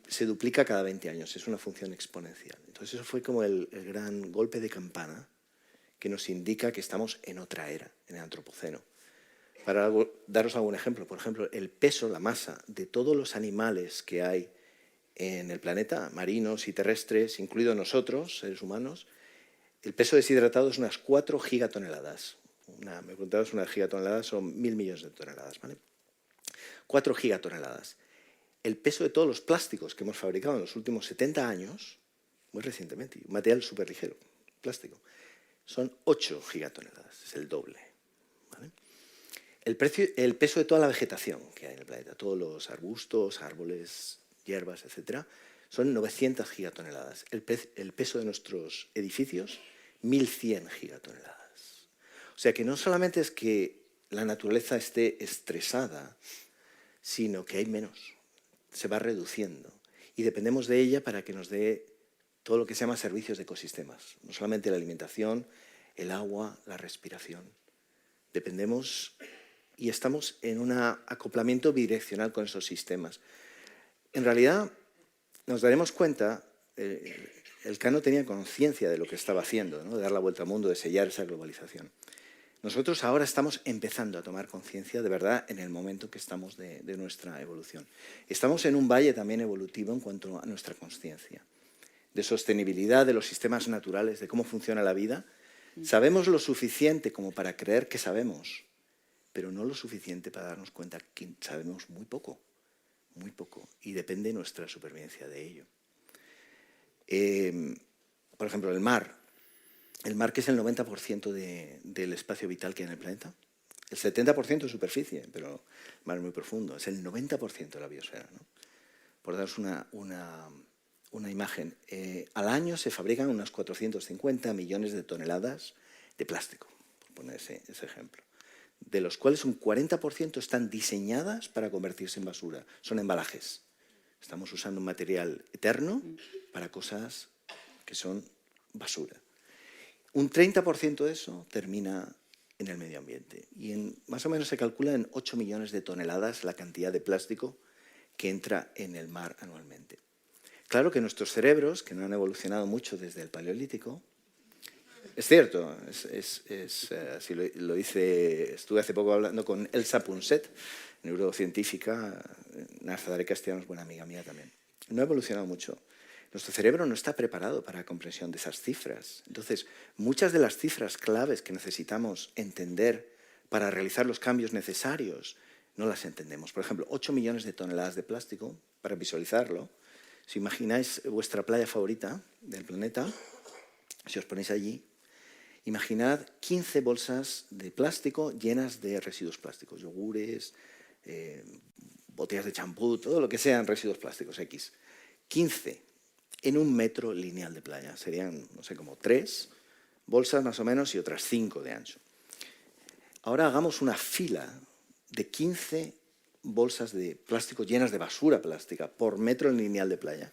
[SPEAKER 3] se duplica cada 20 años, es una función exponencial. Entonces eso fue como el gran golpe de campana que nos indica que estamos en otra era, en el antropoceno. Para daros algún ejemplo, por ejemplo, el peso, la masa de todos los animales que hay en el planeta, marinos y terrestres, incluidos nosotros, seres humanos, el peso deshidratado es unas 4 gigatoneladas. Me preguntabas, una gigatonelada son 1.000 millones de toneladas, ¿vale? 4 gigatoneladas. El peso de todos los plásticos que hemos fabricado en los últimos 70 años, muy recientemente, un material súper ligero, plástico, son 8 gigatoneladas, es el doble, ¿vale? El peso de toda la vegetación que hay en el planeta, todos los arbustos, árboles, hierbas, etc., son 900 gigatoneladas. El peso de nuestros edificios, 1.100 gigatoneladas. O sea que no solamente es que la naturaleza esté estresada, sino que hay menos, se va reduciendo. Y dependemos de ella para que nos dé todo lo que se llama servicios de ecosistemas. No solamente la alimentación, el agua, la respiración. Dependemos y estamos en un acoplamiento bidireccional con esos sistemas. En realidad, nos daremos cuenta, Elcano tenía conciencia de lo que estaba haciendo, ¿no? De dar la vuelta al mundo, de sellar esa globalización. Nosotros ahora estamos empezando a tomar conciencia de verdad en el momento que estamos de nuestra evolución. Estamos en un valle también evolutivo en cuanto a nuestra conciencia. de sostenibilidad de los sistemas naturales, de cómo funciona la vida, sabemos lo suficiente como para creer que sabemos, pero no lo suficiente para darnos cuenta que sabemos muy poco, y depende nuestra supervivencia de ello. Por ejemplo, el mar, que es el 90% del espacio vital que hay en el planeta. El 70% es superficie, pero el mar es muy profundo. Es el 90% de la biosfera, ¿no? Por daros una imagen, al año se fabrican unos 450 millones de toneladas de plástico, por poner ese ejemplo, de los cuales un 40% están diseñadas para convertirse en basura. Son embalajes. Estamos usando un material eterno para cosas que son basura. Un 30% de eso termina en el medio ambiente. Y más o menos se calcula en 8 millones de toneladas la cantidad de plástico que entra en el mar anualmente. Claro que nuestros cerebros, que no han evolucionado mucho desde el Paleolítico, es cierto, así lo dice, estuve hace poco hablando con Elsa Punset, neurocientífica, Nazaré Castellanos, buena amiga mía también. No ha evolucionado mucho. Nuestro cerebro no está preparado para la comprensión de esas cifras. Entonces, muchas de las cifras claves que necesitamos entender para realizar los cambios necesarios no las entendemos. Por ejemplo, 8 millones de toneladas de plástico, para visualizarlo. Si imagináis vuestra playa favorita del planeta, si os ponéis allí, imaginad 15 bolsas de plástico llenas de residuos plásticos, yogures, botellas de champú, todo lo que sean residuos plásticos, X. 15 en 1 metro lineal de playa. Serían, no sé, como 3 bolsas más o menos y otras 5 de ancho. Ahora hagamos una fila de 15 bolsas de plástico llenas de basura plástica por metro lineal de playa.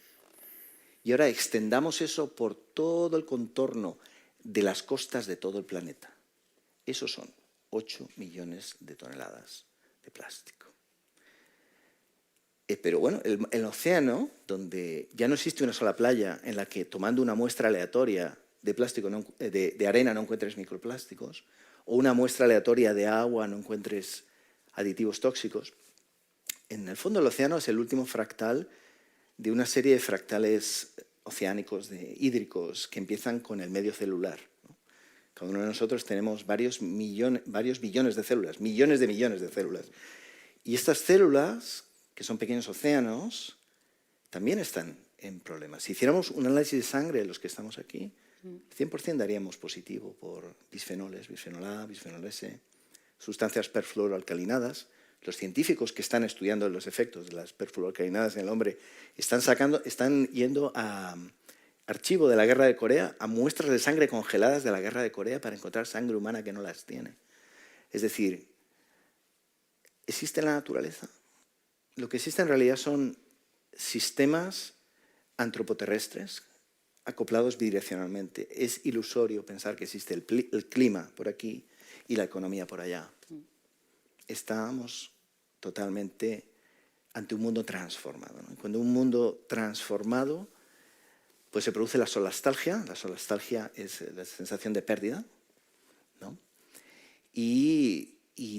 [SPEAKER 3] Y ahora extendamos eso por todo el contorno de las costas de todo el planeta. Esos son 8 millones de toneladas de plástico. Pero bueno, el océano, donde ya no existe una sola playa en la que tomando una muestra aleatoria de plástico, de arena no encuentres microplásticos, o una muestra aleatoria de agua no encuentres aditivos tóxicos, en el fondo del océano es el último fractal de una serie de fractales oceánicos, hídricos, que empiezan con el medio celular, ¿no? Cada uno de nosotros tenemos varios billones de células, millones de células. Y estas células, que son pequeños océanos, también están en problemas. Si hiciéramos un análisis de sangre de los que estamos aquí, 100% daríamos positivo por bisfenoles, bisfenol A, bisfenol S, sustancias perfluoroalcalinadas. Los científicos que están estudiando los efectos de las perfluoroalcalinadas en el hombre están yendo a archivo de la Guerra de Corea, a muestras de sangre congeladas de la Guerra de Corea para encontrar sangre humana que no las tiene. Es decir, ¿existe la naturaleza? Lo que existe en realidad son sistemas antropoterrestres acoplados bidireccionalmente. Es ilusorio pensar que existe el clima por aquí y la economía por allá. Estamos totalmente ante un mundo transformado, ¿no? Cuando un mundo transformado, pues se produce la solastalgia. La solastalgia es la sensación de pérdida, ¿no? Y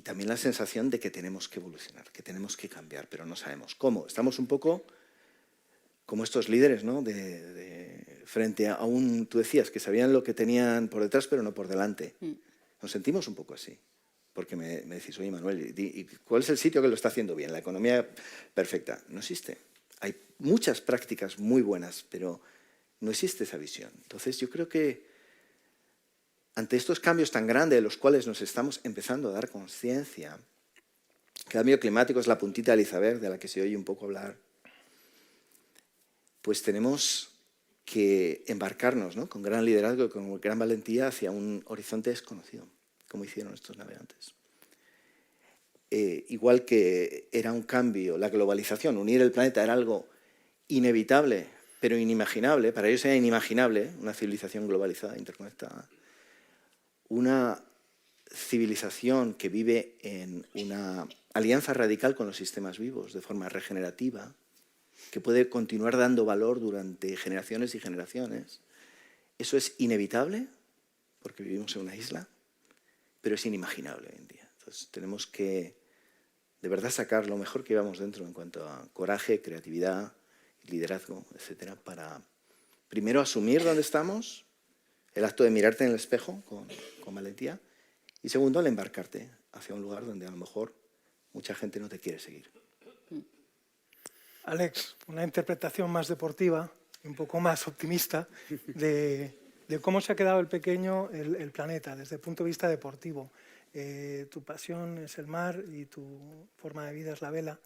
[SPEAKER 3] también la sensación de que tenemos que evolucionar, que tenemos que cambiar, pero no sabemos cómo. Estamos un poco como estos líderes, ¿no? Frente a tú decías, que sabían lo que tenían por detrás, pero no por delante. Nos sentimos un poco así. Porque me decís, oye, Manuel, ¿y cuál es el sitio que lo está haciendo bien? La economía perfecta. No existe. Hay muchas prácticas muy buenas, pero no existe esa visión. Entonces, yo creo que ante estos cambios tan grandes de los cuales nos estamos empezando a dar conciencia, el cambio climático es la puntita del iceberg de la que se oye un poco hablar, pues tenemos que embarcarnos, ¿no? Con gran liderazgo y con gran valentía hacia un horizonte desconocido, como hicieron estos navegantes. Igual que era un cambio, la globalización, unir el planeta era algo inevitable, pero inimaginable. Para ellos era inimaginable una civilización globalizada, interconectada. Una civilización que vive en una alianza radical con los sistemas vivos, de forma regenerativa, que puede continuar dando valor durante generaciones y generaciones. Eso es inevitable, porque vivimos en una isla, pero es inimaginable hoy en día. Entonces tenemos que, de verdad, sacar lo mejor que llevamos dentro en cuanto a coraje, creatividad, liderazgo, etcétera, para primero asumir dónde estamos, el acto de mirarte en el espejo con valentía, y segundo, el embarcarte hacia un lugar donde a lo mejor mucha gente no te quiere seguir.
[SPEAKER 1] Alex, una interpretación más deportiva y un poco más optimista de cómo se ha quedado el pequeño el planeta desde el punto de vista deportivo. Tu pasión es el mar y tu forma de vida es la vela.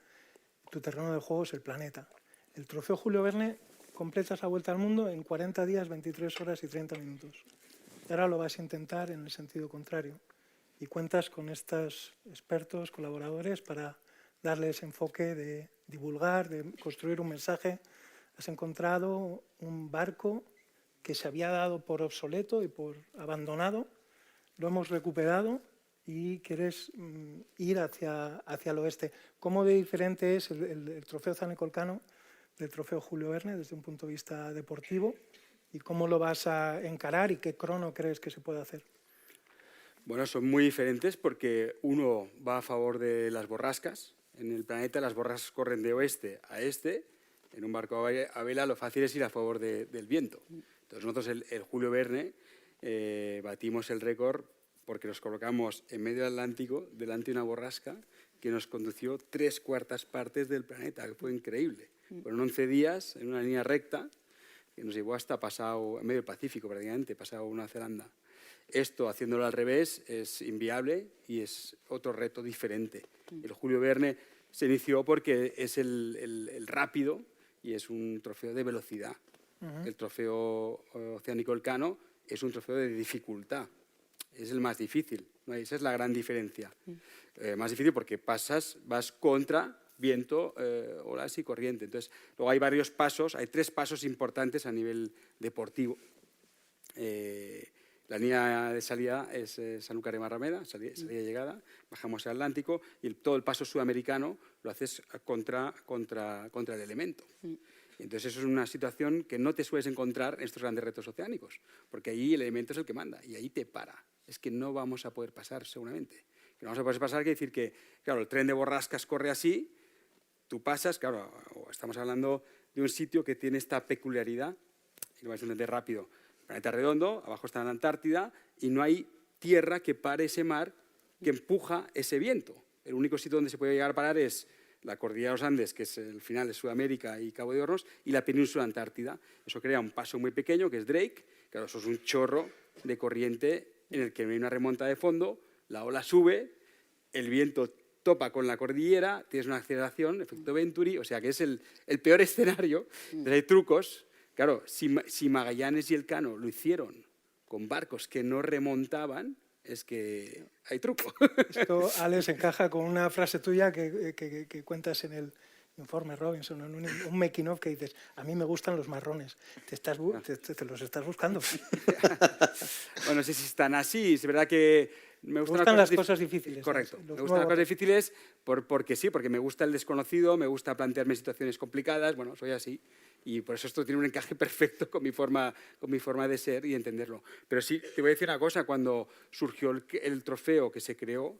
[SPEAKER 1] Tu terreno de juego es el planeta. El trofeo Julio Verne completas la vuelta al mundo en 40 días, 23 horas y 30 minutos. Y ahora lo vas a intentar en el sentido contrario. Y cuentas con estos expertos, colaboradores, para darles enfoque de divulgar, de construir un mensaje. Has encontrado un barco que se había dado por obsoleto y por abandonado. Lo hemos recuperado y quieres ir hacia el oeste. ¿Cómo de diferente es el trofeo Zánico Elcano del trofeo Julio Verne desde un punto de vista deportivo? ¿Y cómo lo vas a encarar y qué crono crees que se puede hacer?
[SPEAKER 2] Bueno, son muy diferentes porque uno va a favor de las borrascas. En el planeta las borrascas corren de oeste a este. En un barco a vela lo fácil es ir a favor del viento. Entonces nosotros el Julio Verne batimos el récord porque nos colocamos en medio del Atlántico delante de una borrasca que nos condució 3/4 partes del planeta, que fue increíble. Fueron 11 días en una línea recta que nos llevó hasta pasado, en medio del Pacífico prácticamente, pasado Nueva Zelanda. Esto, haciéndolo al revés, es inviable y es otro reto diferente. El Julio Verne se inició porque es el rápido y es un trofeo de velocidad. El trofeo Oceánico Elcano es un trofeo de dificultad. Es el más difícil, ¿no? Esa es la gran diferencia. Más difícil porque vas contra viento, olas y corriente. Entonces, luego hay varios pasos, hay 3 pasos importantes a nivel deportivo. La línea de salida es Sanlúcar de Barrameda, salida y llegada, bajamos al Atlántico y todo el paso sudamericano lo haces contra el elemento. Y entonces eso es una situación que no te sueles encontrar en estos grandes retos oceánicos, porque ahí el elemento es el que manda y ahí te para. Es que no vamos a poder pasar seguramente. Que no vamos a poder pasar quiere decir que, claro, el tren de borrascas corre así, tú pasas, claro, estamos hablando de un sitio que tiene esta peculiaridad, y lo vais a entender rápido. Planeta redondo, abajo está la Antártida y no hay tierra que pare ese mar que empuja ese viento. El único sitio donde se puede llegar a parar es la cordillera de los Andes, que es el final de Sudamérica y Cabo de Hornos, y la península antártida. Eso crea un paso muy pequeño, que es Drake. Claro, eso es un chorro de corriente en el que no hay una remonta de fondo, la ola sube, el viento topa con la cordillera, tienes una aceleración, efecto Venturi, o sea que es el peor escenario. Entonces hay trucos. Claro, si Magallanes y Elcano lo hicieron con barcos que no remontaban, es que hay truco.
[SPEAKER 1] Esto, Alex, encaja con una frase tuya que cuentas en el informe Robinson, en un making of, que dices, a mí me gustan los marrones, te los estás buscando.
[SPEAKER 2] Bueno, no sé si están así, es verdad que me
[SPEAKER 1] gustan las cosas difíciles.
[SPEAKER 2] Correcto, me gustan las cosas difíciles porque sí, porque me gusta el desconocido, me gusta plantearme situaciones complicadas, bueno, soy así. Y por eso esto tiene un encaje perfecto con mi forma de ser y entenderlo. Pero sí, te voy a decir una cosa, cuando surgió el trofeo que se creó,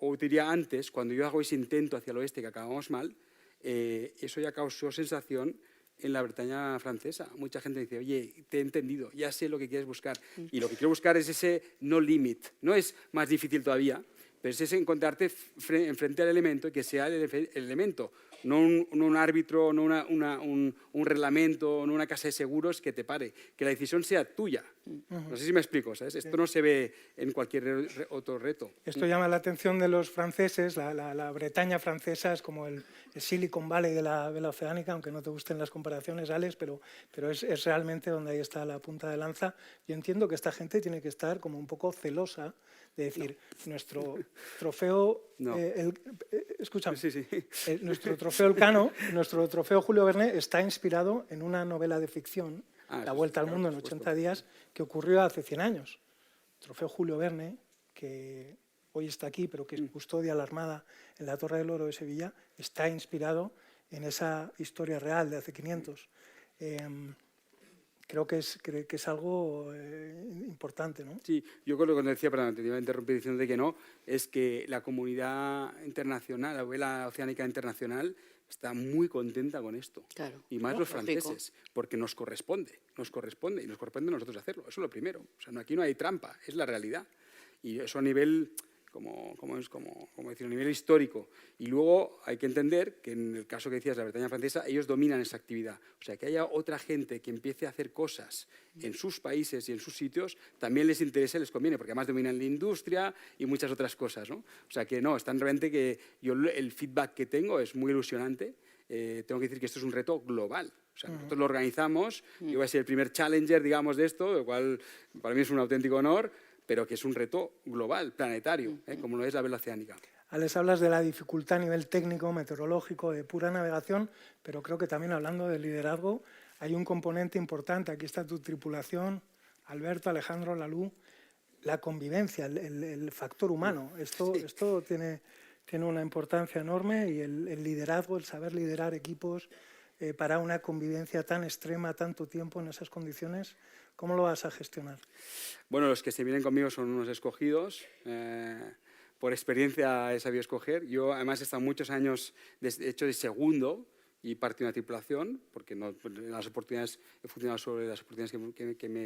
[SPEAKER 2] o diría antes, cuando yo hago ese intento hacia el oeste que acabamos mal, eso ya causó sensación en la Bretaña francesa. Mucha gente dice, oye, te he entendido, ya sé lo que quieres buscar. Y lo que quiero buscar es ese no limit. No es más difícil todavía, pero es ese encontrarte enfrente al elemento y que sea el elemento. No un árbitro, no un reglamento, no una casa de seguros que te pare. Que la decisión sea tuya. No sé si me explico, ¿sabes? Esto no se ve en cualquier otro reto.
[SPEAKER 1] Esto llama la atención de los franceses. La Bretaña francesa es como el Silicon Valley de la oceánica, aunque no te gusten las comparaciones, Alex, pero es realmente donde ahí está la punta de lanza. Yo entiendo que esta gente tiene que estar como un poco celosa de decir, nuestro trofeo... escúchame.
[SPEAKER 2] Sí.
[SPEAKER 1] Nuestro trofeo Elcano, nuestro trofeo Julio Verne está inspirado en una novela de ficción, La Vuelta al Mundo en 80 días, que ocurrió hace 100 años. El trofeo Julio Verne, que hoy está aquí, pero que custodia la Armada en la Torre del Oro de Sevilla, está inspirado en esa historia real de hace 500. Creo que es algo importante, ¿no?
[SPEAKER 2] Sí, yo con lo que decía, perdón, te iba a interrumpir diciendo que no, es que la comunidad internacional, la vela oceánica internacional, está muy contenta con esto.
[SPEAKER 4] Claro,
[SPEAKER 2] Y más los
[SPEAKER 4] lógico.
[SPEAKER 2] franceses, porque nos corresponde y nos corresponde a nosotros hacerlo. Eso es lo primero. O sea, aquí no hay trampa, es la realidad. Y eso a nivel, como decir, a nivel histórico. Y luego hay que entender que en el caso que decías de la Bretaña francesa, ellos dominan esa actividad. O sea, que haya otra gente que empiece a hacer cosas en sus países y en sus sitios, también les interesa y les conviene, porque además dominan la industria y muchas otras cosas, ¿no? O sea, que no, están realmente que yo el feedback que tengo es muy ilusionante. Tengo que decir que esto es un reto global. O sea, nosotros lo organizamos, yo voy a ser el primer challenger, digamos, de esto, lo cual para mí es un auténtico honor, pero que es un reto global, planetario, como lo es la vela oceánica.
[SPEAKER 1] Alex, hablas de la dificultad a nivel técnico, meteorológico, de pura navegación, pero creo que también hablando de liderazgo hay un componente importante. Aquí está tu tripulación, Alberto, Alejandro, Lalú, la convivencia, el factor humano. Esto tiene una importancia enorme y el liderazgo, el saber liderar equipos para una convivencia tan extrema, tanto tiempo en esas condiciones, ¿cómo lo vas a gestionar?
[SPEAKER 2] Bueno, los que se vienen conmigo son unos escogidos. Por experiencia he sabido escoger. Yo, además, he estado muchos años, de hecho, de segundo y partí una tripulación, porque no, las oportunidades, he funcionado sobre las oportunidades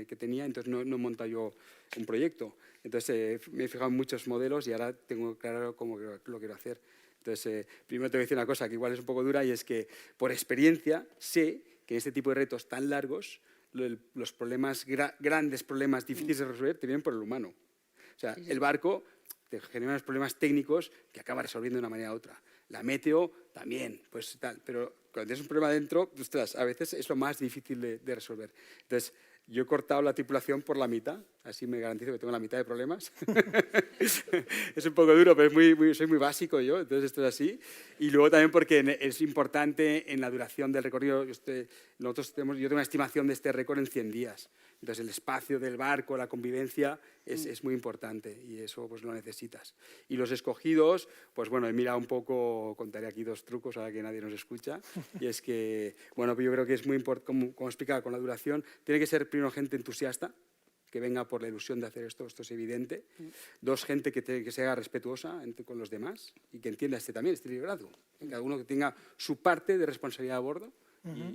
[SPEAKER 2] que tenía, entonces no he montado yo un proyecto. Entonces, me he fijado en muchos modelos y ahora tengo claro cómo lo quiero hacer. Entonces, primero te voy a decir una cosa que igual es un poco dura, y es que, por experiencia, sé que en este tipo de retos tan largos, los problemas, grandes problemas difíciles de resolver, te vienen por el humano. O sea, el barco te genera unos problemas técnicos que acaba resolviendo de una manera u otra. La meteo también, pues tal. Pero cuando tienes un problema dentro, ostras, a veces es lo más difícil de resolver. Entonces, yo he cortado la tripulación por la mitad, así me garantizo que tengo la mitad de problemas. Es un poco duro, pero soy muy básico yo, entonces esto es así. Y luego también porque es importante en la duración del recorrido. Yo tengo una estimación de este récord en 100 días. Entonces el espacio del barco, la convivencia, es muy importante y eso pues lo necesitas. Y los escogidos, pues bueno, he mirado un poco, contaré aquí 2 trucos ahora que nadie nos escucha, y es que, bueno, yo creo que es muy importante, como explicaba con la duración, tiene que ser primero gente entusiasta, que venga por la ilusión de hacer esto es evidente. 2, gente que sea respetuosa con los demás y que entienda también este liderazgo. Cada uno que tenga su parte de responsabilidad a bordo,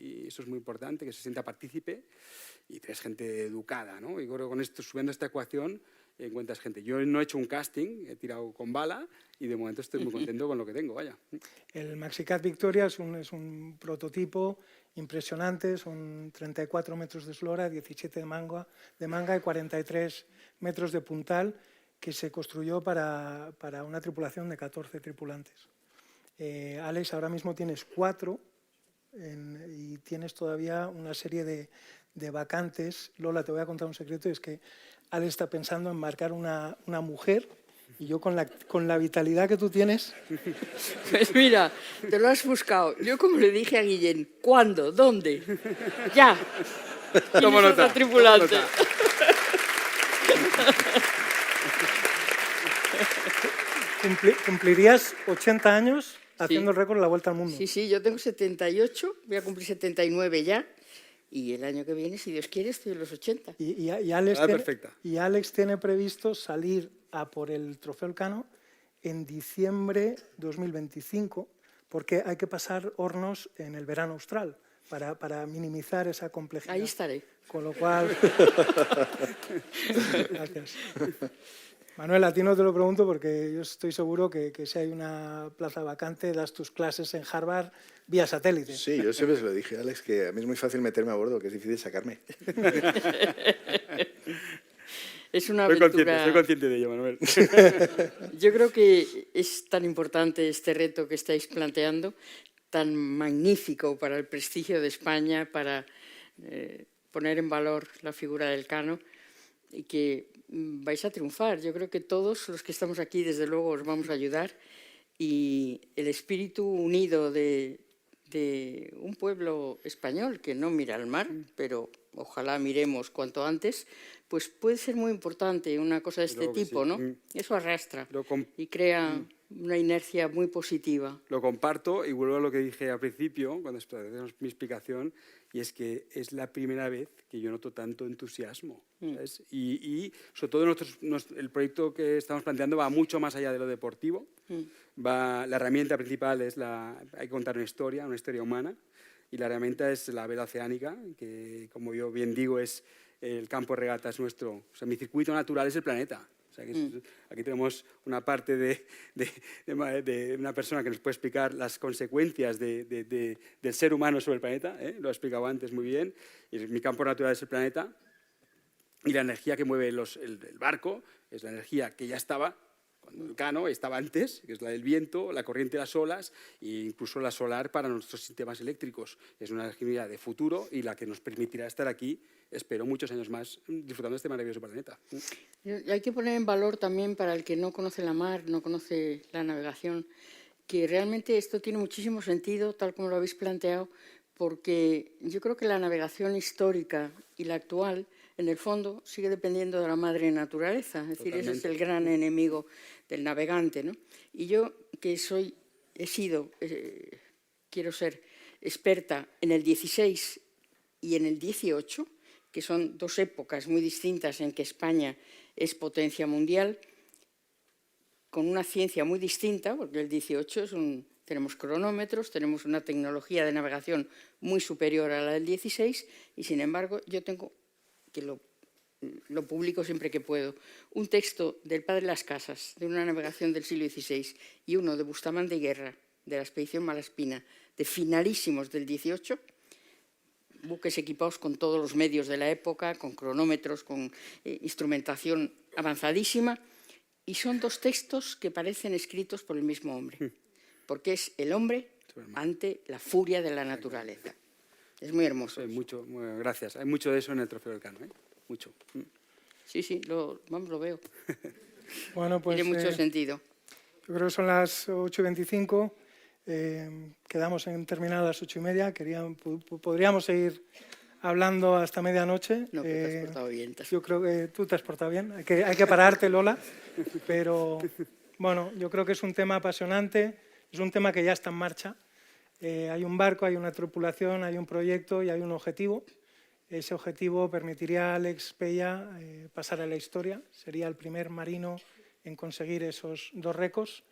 [SPEAKER 2] y eso es muy importante, que se sienta partícipe. Y 3, gente educada, ¿no? Y creo que con esto, subiendo esta ecuación, encuentras gente. Yo no he hecho un casting, he tirado con bala y de momento estoy muy contento con lo que tengo, vaya.
[SPEAKER 1] El Maxicat Victoria es un prototipo impresionante, son 34 metros de eslora, 17 de manga y 43 metros de puntal, que se construyó para una tripulación de 14 tripulantes. Alex, ahora mismo tienes 4 y tienes todavía una serie de vacantes. Lola, te voy a contar un secreto, y es que Alex está pensando en marcar una mujer, y yo con la vitalidad que tú tienes...
[SPEAKER 4] Pues mira, te lo has buscado. Yo, como le dije a Guillén, ¿cuándo? ¿Dónde? Ya.
[SPEAKER 2] Tomo nota.
[SPEAKER 4] Otra tripulante.
[SPEAKER 1] Cumplirías 80 años haciendo el récord de la Vuelta al Mundo.
[SPEAKER 4] Sí, yo tengo 78, voy a cumplir 79 ya, y el año que viene, si Dios quiere, estoy en los 80.
[SPEAKER 1] Y
[SPEAKER 2] Perfecta.
[SPEAKER 1] Alex tiene previsto salir a por el Trofeo Elcano en diciembre 2025, porque hay que pasar hornos en el verano austral para minimizar esa complejidad.
[SPEAKER 4] Ahí estaré.
[SPEAKER 1] Con lo cual... Gracias. Manuel, a ti no te lo pregunto porque yo estoy seguro que si hay una plaza vacante, das tus clases en Harvard vía satélite.
[SPEAKER 3] Sí, yo siempre se lo dije, Alex, que a mí es muy fácil meterme a bordo, que es difícil sacarme.
[SPEAKER 4] Es una aventura...
[SPEAKER 2] Soy consciente de ello, Manuel.
[SPEAKER 4] Yo creo que es tan importante este reto que estáis planteando, tan magnífico para el prestigio de España, para poner en valor la figura del Elcano, y que vais a triunfar. Yo creo que todos los que estamos aquí, desde luego, os vamos a ayudar, y el espíritu unido de un pueblo español que no mira al mar, pero ojalá miremos cuanto antes, pues puede ser muy importante una cosa de este tipo, ¿no? Eso arrastra y crea una inercia muy positiva.
[SPEAKER 2] Lo comparto y vuelvo a lo que dije al principio, cuando hacemos mi explicación, y es que es la primera vez que yo noto tanto entusiasmo. ¿Sabes? Y sobre todo el proyecto que estamos planteando va mucho más allá de lo deportivo. La herramienta principal es hay que contar una historia humana, y la herramienta es la vela oceánica, que, como yo bien digo, es el campo de regata, es nuestro. O sea, mi circuito natural es el planeta. O sea, aquí tenemos una parte de una persona que nos puede explicar las consecuencias del ser humano sobre el planeta, lo ha explicado antes muy bien, y mi campo natural es el planeta, y la energía que mueve el barco es la energía que ya estaba cuando el Elcano, estaba antes, que es la del viento, la corriente de las olas e incluso la solar para nuestros sistemas eléctricos. Es una energía de futuro y la que nos permitirá estar aquí, espero, muchos años más disfrutando de este maravilloso planeta.
[SPEAKER 4] Hay que poner en valor también, para el que no conoce la mar, no conoce la navegación, que realmente esto tiene muchísimo sentido, tal como lo habéis planteado, porque yo creo que la navegación histórica y la actual, en el fondo, sigue dependiendo de la madre naturaleza. Es decir, ese es el gran enemigo del navegante, ¿no? Y yo, que quiero ser experta en el 16 y en el 18, que son dos épocas muy distintas en que España es potencia mundial, con una ciencia muy distinta, porque el 18 tenemos cronómetros, tenemos una tecnología de navegación muy superior a la del 16, y sin embargo yo tengo, que lo publico siempre que puedo, un texto del padre Las Casas, de una navegación del siglo XVI, y uno de Bustamante y Guerra, de la expedición Malaspina, de finalísimos del 18, buques equipados con todos los medios de la época, con cronómetros, con instrumentación avanzadísima, y son dos textos que parecen escritos por el mismo hombre, porque es el hombre ante la furia de la naturaleza. Es muy hermoso.
[SPEAKER 2] Gracias. Hay mucho de eso en el Trofeo del Elcano, mucho.
[SPEAKER 4] Sí, lo veo.
[SPEAKER 1] Bueno, pues,
[SPEAKER 4] tiene mucho sentido.
[SPEAKER 1] Yo creo que son las 8:25. Quedamos en terminar a las 8:30. Podríamos seguir hablando hasta medianoche.
[SPEAKER 4] No, que te has portado bien.
[SPEAKER 1] Yo creo que tú te has portado bien. Hay que pararte, Lola. Pero bueno, yo creo que es un tema apasionante. Es un tema que ya está en marcha. Hay un barco, hay una tripulación, hay un proyecto y hay un objetivo. Ese objetivo permitiría a Alex Pella pasar a la historia. Sería el primer marino en conseguir esos 2 récords.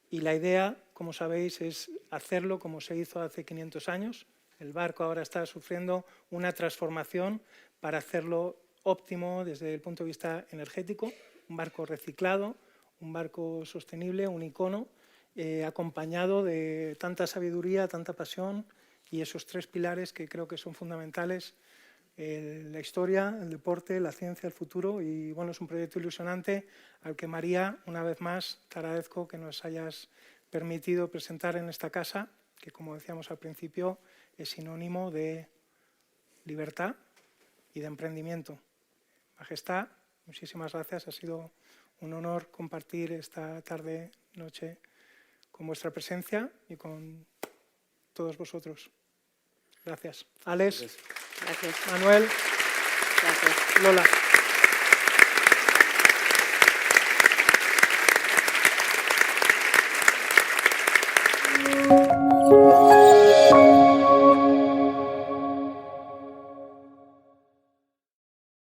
[SPEAKER 1] Y la idea, como sabéis, es hacerlo como se hizo hace 500 años. El barco ahora está sufriendo una transformación para hacerlo óptimo desde el punto de vista energético. Un barco reciclado, un barco sostenible, un icono, acompañado de tanta sabiduría, tanta pasión y esos 3 pilares que creo que son fundamentales: la historia, el deporte, la ciencia, el futuro. Y bueno, es un proyecto ilusionante al que, María, una vez más te agradezco que nos hayas permitido presentar en esta casa, que, como decíamos al principio, es sinónimo de libertad y de emprendimiento. Majestad, muchísimas gracias. Ha sido un honor compartir esta tarde-noche con vuestra presencia y con todos vosotros. Gracias. Alex.
[SPEAKER 4] Gracias.
[SPEAKER 1] Manuel.
[SPEAKER 4] Gracias.
[SPEAKER 1] Lola.